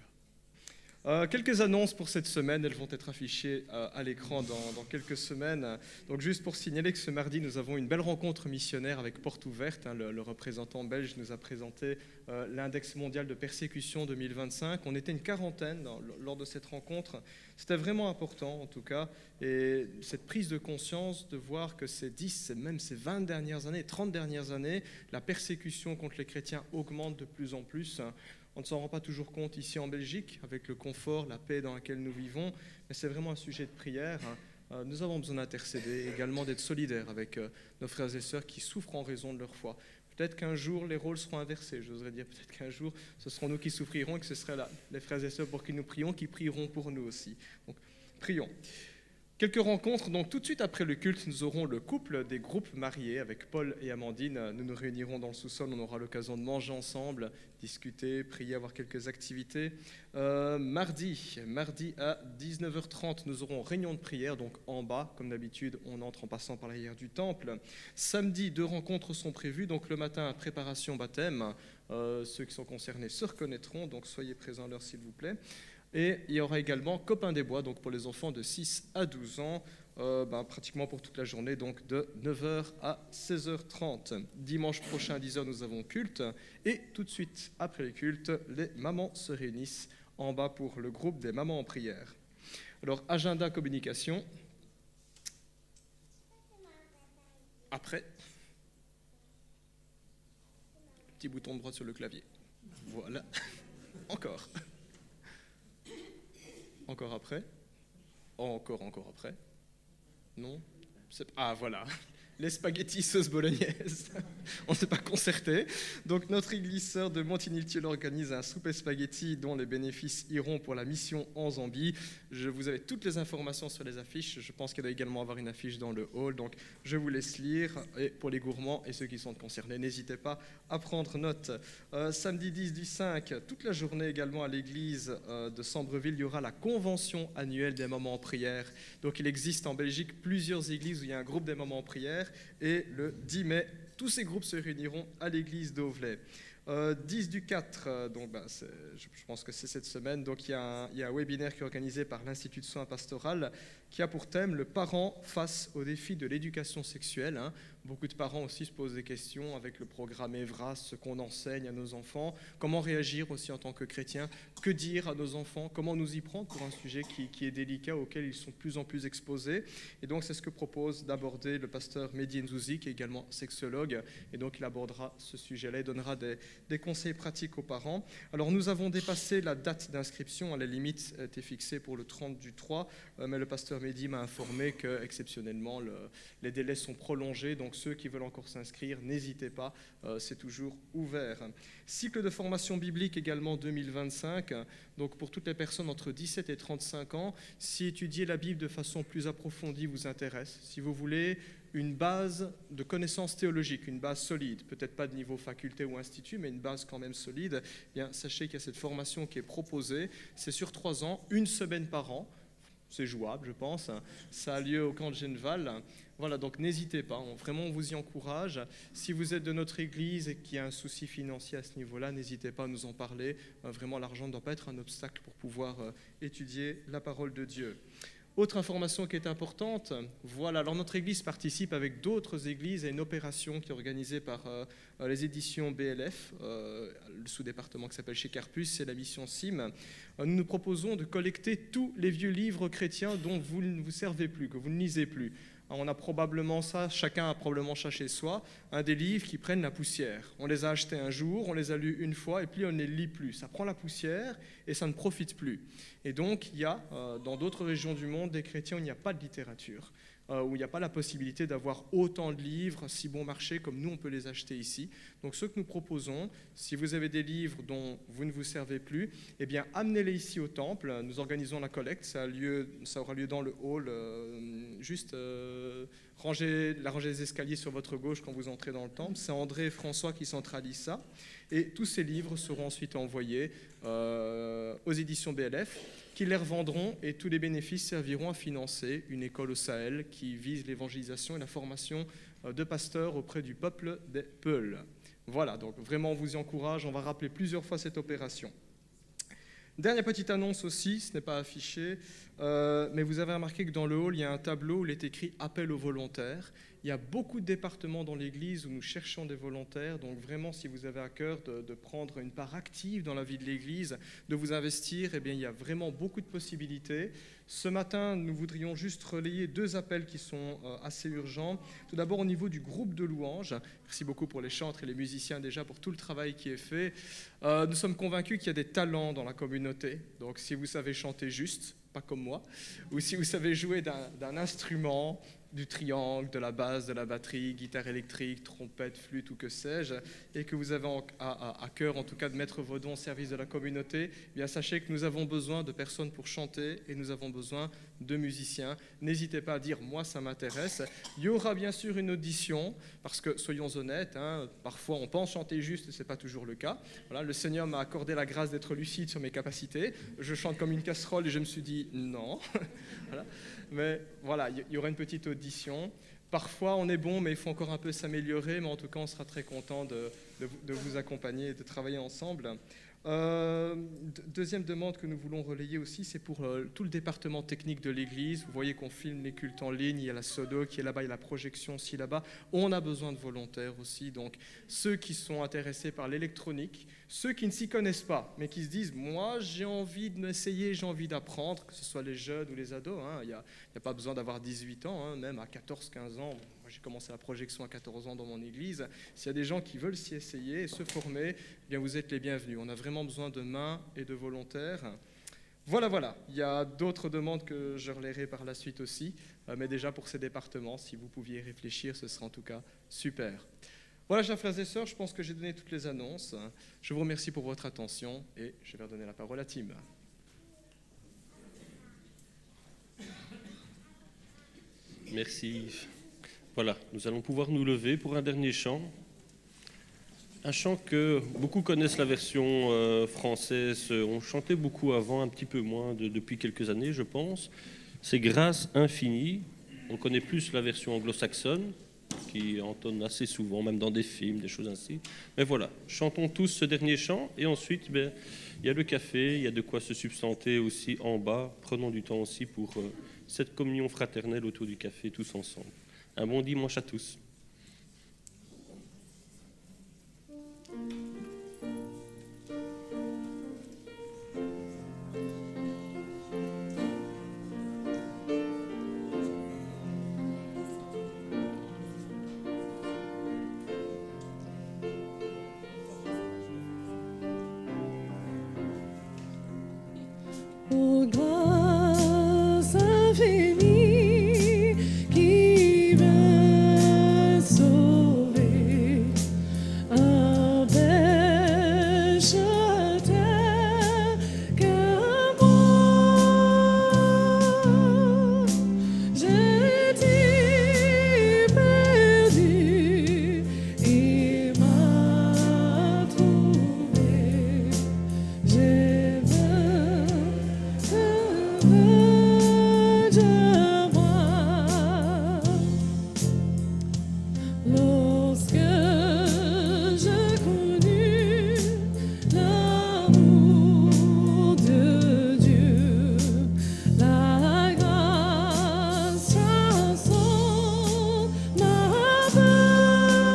[SPEAKER 9] Quelques annonces pour cette semaine, elles vont être affichées à l'écran dans quelques semaines. Donc juste pour signaler que ce mardi, nous avons une belle rencontre missionnaire avec Porte Ouverte. Le représentant belge nous a présenté l'index mondial de persécution 2025. On était une quarantaine lors de cette rencontre. C'était vraiment important en tout cas. Et cette prise de conscience de voir que ces 10, même ces 20 dernières années, 30 dernières années, la persécution contre les chrétiens augmente de plus en plus. On ne s'en rend pas toujours compte ici en Belgique, avec le confort, la paix dans laquelle nous vivons, mais c'est vraiment un sujet de prière. Nous avons besoin d'intercéder, également d'être solidaires avec nos frères et sœurs qui souffrent en raison de leur foi. Peut-être qu'un jour, les rôles seront inversés, j'oserais dire. Peut-être qu'un jour, ce seront nous qui souffrirons et que ce seraient les frères et sœurs pour qui nous prions, qui prieront pour nous aussi. Donc, prions. Quelques rencontres, donc tout de suite après le culte, nous aurons le couple des groupes mariés avec Paul et Amandine. Nous nous réunirons dans le sous-sol, on aura l'occasion de manger ensemble, discuter, prier, avoir quelques activités. Mardi à 19h30, nous aurons réunion de prière, donc en bas, comme d'habitude, on entre en passant par l'arrière du temple. Samedi, 2 rencontres sont prévues, donc le matin, préparation baptême. Ceux qui sont concernés se reconnaîtront, donc soyez présents à l'heure s'il vous plaît. Et il y aura également Copain des Bois, donc pour les enfants de 6 à 12 ans, pratiquement pour toute la journée, donc de 9h à 16h30. Dimanche prochain à 10h, nous avons culte. Et tout de suite, après le culte, les mamans se réunissent en bas pour le groupe des mamans en prière. Alors, agenda communication. Après, petit bouton de droite sur le clavier. Voilà. Encore. Encore après. Encore après. Non. Ah, voilà. Les spaghettis sauce bolognaise. On ne s'est pas concerté. Donc, notre église sœur de Montigny-le-Tilleul organise un souper spaghetti dont les bénéfices iront pour la mission en Zambie. Vous avez toutes les informations sur les affiches. Je pense qu'il doit également avoir une affiche dans le hall. Donc, je vous laisse lire. Et pour les gourmands et ceux qui sont concernés, n'hésitez pas à prendre note. Samedi 10 du 5, toute la journée également à l'église de Sambreville, il y aura la convention annuelle des mamans en prière. Donc, il existe en Belgique plusieurs églises où il y a un groupe des mamans en prière. Et le 10 mai, tous ces groupes se réuniront à l'église d'Auvelais. 10 du 4, donc je pense que c'est cette semaine, donc il y a un webinaire qui est organisé par l'Institut de soins pastoral qui a pour thème le parent face au défi de l'éducation sexuelle. Beaucoup de parents aussi se posent des questions avec le programme EVRAS, ce qu'on enseigne à nos enfants, comment réagir aussi en tant que chrétien, que dire à nos enfants, comment nous y prendre pour un sujet qui est délicat, auquel ils sont de plus en plus exposés. Et donc c'est ce que propose d'aborder le pasteur Mehdi Nzouzi, qui est également sexologue, et donc il abordera ce sujet-là et donnera des conseils pratiques aux parents. Alors nous avons dépassé la date d'inscription, à la limite était fixée pour le 30 du 3, mais le pasteur Mehdi m'a informé que exceptionnellement les délais sont prolongés, donc ceux qui veulent encore s'inscrire, n'hésitez pas, c'est toujours ouvert. Cycle de formation biblique également 2025, donc pour toutes les personnes entre 17 et 35 ans, si étudier la Bible de façon plus approfondie vous intéresse, si vous voulez une base de connaissances théologiques, une base solide, peut-être pas de niveau faculté ou institut, mais une base quand même solide, eh bien, sachez qu'il y a cette formation qui est proposée, c'est sur 3 ans, 1 semaine par an. C'est jouable, je pense. Ça a lieu au camp de Genneval. Voilà, donc n'hésitez pas. Vraiment, on vous y encourage. Si vous êtes de notre église et qu'il y a un souci financier à ce niveau-là, n'hésitez pas à nous en parler. Vraiment, l'argent ne doit pas être un obstacle pour pouvoir étudier la parole de Dieu. Autre information qui est importante, voilà, alors notre église participe avec d'autres églises à une opération qui est organisée par les éditions BLF, le sous-département qui s'appelle chez Carpus, c'est la mission CIM. Nous nous proposons de collecter tous les vieux livres chrétiens dont vous ne vous servez plus, que vous ne lisez plus. On a probablement ça, chacun a probablement ça chez soi, des livres qui prennent la poussière. On les a achetés un jour, on les a lus une fois et puis on ne les lit plus. Ça prend la poussière et ça ne profite plus. Et donc il y a dans d'autres régions du monde des chrétiens où il n'y a pas de littérature, où il n'y a pas la possibilité d'avoir autant de livres si bon marché comme nous on peut les acheter ici. Donc ce que nous proposons, si vous avez des livres dont vous ne vous servez plus, eh bien amenez-les ici au temple. Nous organisons la collecte, ça aura lieu dans le hall, juste la rangée des escaliers sur votre gauche quand vous entrez dans le temple. C'est André et François qui centralisent ça. Et tous ces livres seront ensuite envoyés aux éditions BLF qui les revendront et tous les bénéfices serviront à financer une école au Sahel qui vise l'évangélisation et la formation de pasteur auprès du peuple des Peuls. Voilà, donc vraiment on vous y encourage, on va rappeler plusieurs fois cette opération. Dernière petite annonce aussi, ce n'est pas affiché, mais vous avez remarqué que dans le hall, il y a un tableau où il est écrit « Appel aux volontaires ». Il y a beaucoup de départements dans l'Église où nous cherchons des volontaires, donc vraiment, si vous avez à cœur de prendre une part active dans la vie de l'Église, de vous investir, eh bien, il y a vraiment beaucoup de possibilités. Ce matin, nous voudrions juste relayer 2 appels qui sont assez urgents. Tout d'abord, au niveau du groupe de louanges. Merci beaucoup pour les chantres et les musiciens déjà pour tout le travail qui est fait. Nous sommes convaincus qu'il y a des talents dans la communauté. Donc, si vous savez chanter juste, pas comme moi, ou si vous savez jouer d'un instrument, du triangle, de la basse, de la batterie, guitare électrique, trompette, flûte ou que sais-je, et que vous avez à cœur en tout cas de mettre vos dons au service de la communauté, eh bien sachez que nous avons besoin de personnes pour chanter et nous avons besoin de musiciens. N'hésitez pas à dire « moi ça m'intéresse ». Il y aura bien sûr une audition, parce que soyons honnêtes, parfois on pense chanter juste et ce n'est pas toujours le cas. Voilà, le Seigneur m'a accordé la grâce d'être lucide sur mes capacités. Je chante comme une casserole et je me suis dit « non ». Voilà. Mais voilà, il y aura une petite audition. Parfois, on est bon, mais il faut encore un peu s'améliorer. Mais en tout cas, on sera très content de vous accompagner et de travailler ensemble. Deuxième demande que nous voulons relayer aussi, c'est pour tout le département technique de l'Église. Vous voyez qu'on filme les cultes en ligne, il y a la Sodo qui est là-bas, il y a la projection aussi là-bas. On a besoin de volontaires aussi, donc ceux qui sont intéressés par l'électronique, ceux qui ne s'y connaissent pas, mais qui se disent « moi j'ai envie de m'essayer, j'ai envie d'apprendre », que ce soit les jeunes ou les ados, il n'y a pas besoin d'avoir 18 ans, même à 14-15 ans. Moi, j'ai commencé la projection à 14 ans dans mon église. S'il y a des gens qui veulent s'y essayer et se former, eh bien vous êtes les bienvenus. On a vraiment besoin de mains et de volontaires. Voilà. Il y a d'autres demandes que je relayerai par la suite aussi. Mais déjà pour ces départements, si vous pouviez y réfléchir, ce serait en tout cas super. Voilà, chers frères et sœurs, je pense que j'ai donné toutes les annonces. Je vous remercie pour votre attention et je vais redonner la parole à Tim.
[SPEAKER 1] Merci Yves. Voilà, nous allons pouvoir nous lever pour un dernier chant. Un chant que beaucoup connaissent la version française. On chantait beaucoup avant, un petit peu moins depuis quelques années, je pense. C'est « Grâce infinie ». On connaît plus la version anglo-saxonne, qui entonne assez souvent, même dans des films, des choses ainsi. Mais voilà, chantons tous ce dernier chant. Et ensuite, il y a le café, il y a de quoi se substanter aussi en bas. Prenons du temps aussi pour cette communion fraternelle autour du café, tous ensemble. Un bon dimanche à tous.
[SPEAKER 2] Oh, grâce infinie qui veut sauver un pécheur tel que moi. J'étais perdu, il m'a trouvé. Lorsque j'ai connu l'amour de Dieu, la grâce transcende ma peur.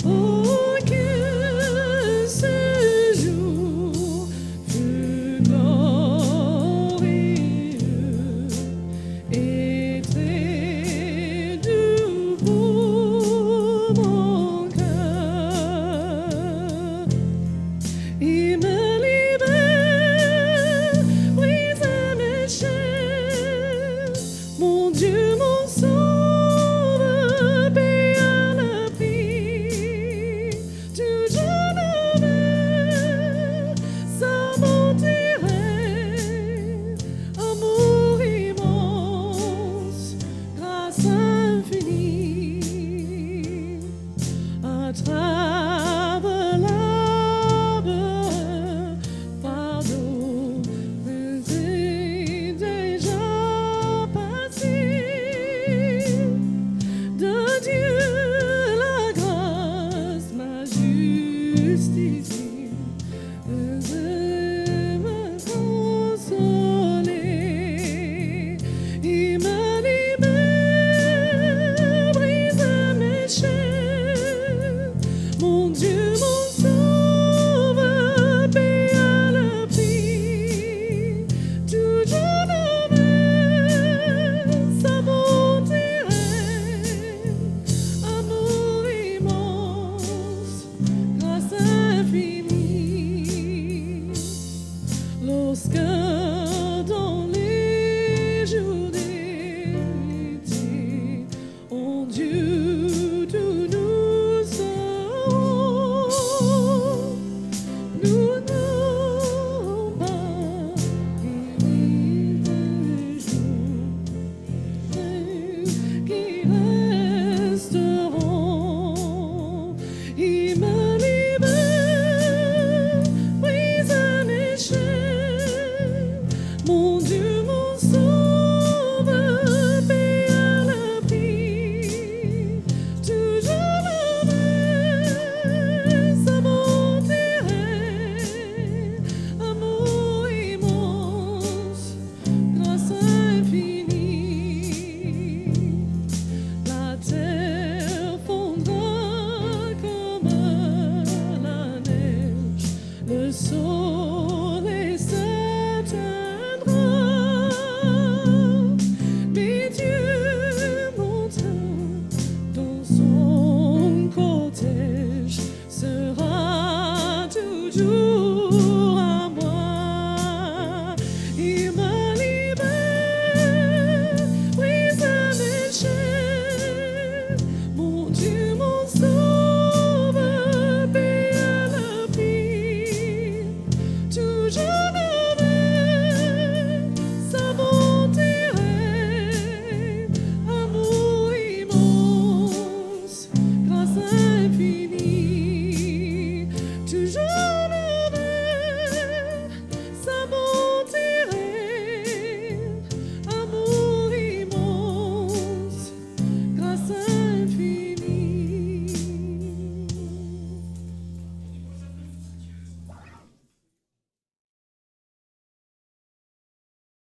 [SPEAKER 2] Oh, que ce jour fut glorieux et très doux pour mon cœur. Il me libère, brise mes chaînes. Mon Dieu, mon sauveur, paya le prix. Tout je n'avais, ça mentirait. Amour immense, grâce infinie, à travers l'arbre, pardon, mais c'est déjà passé. justice.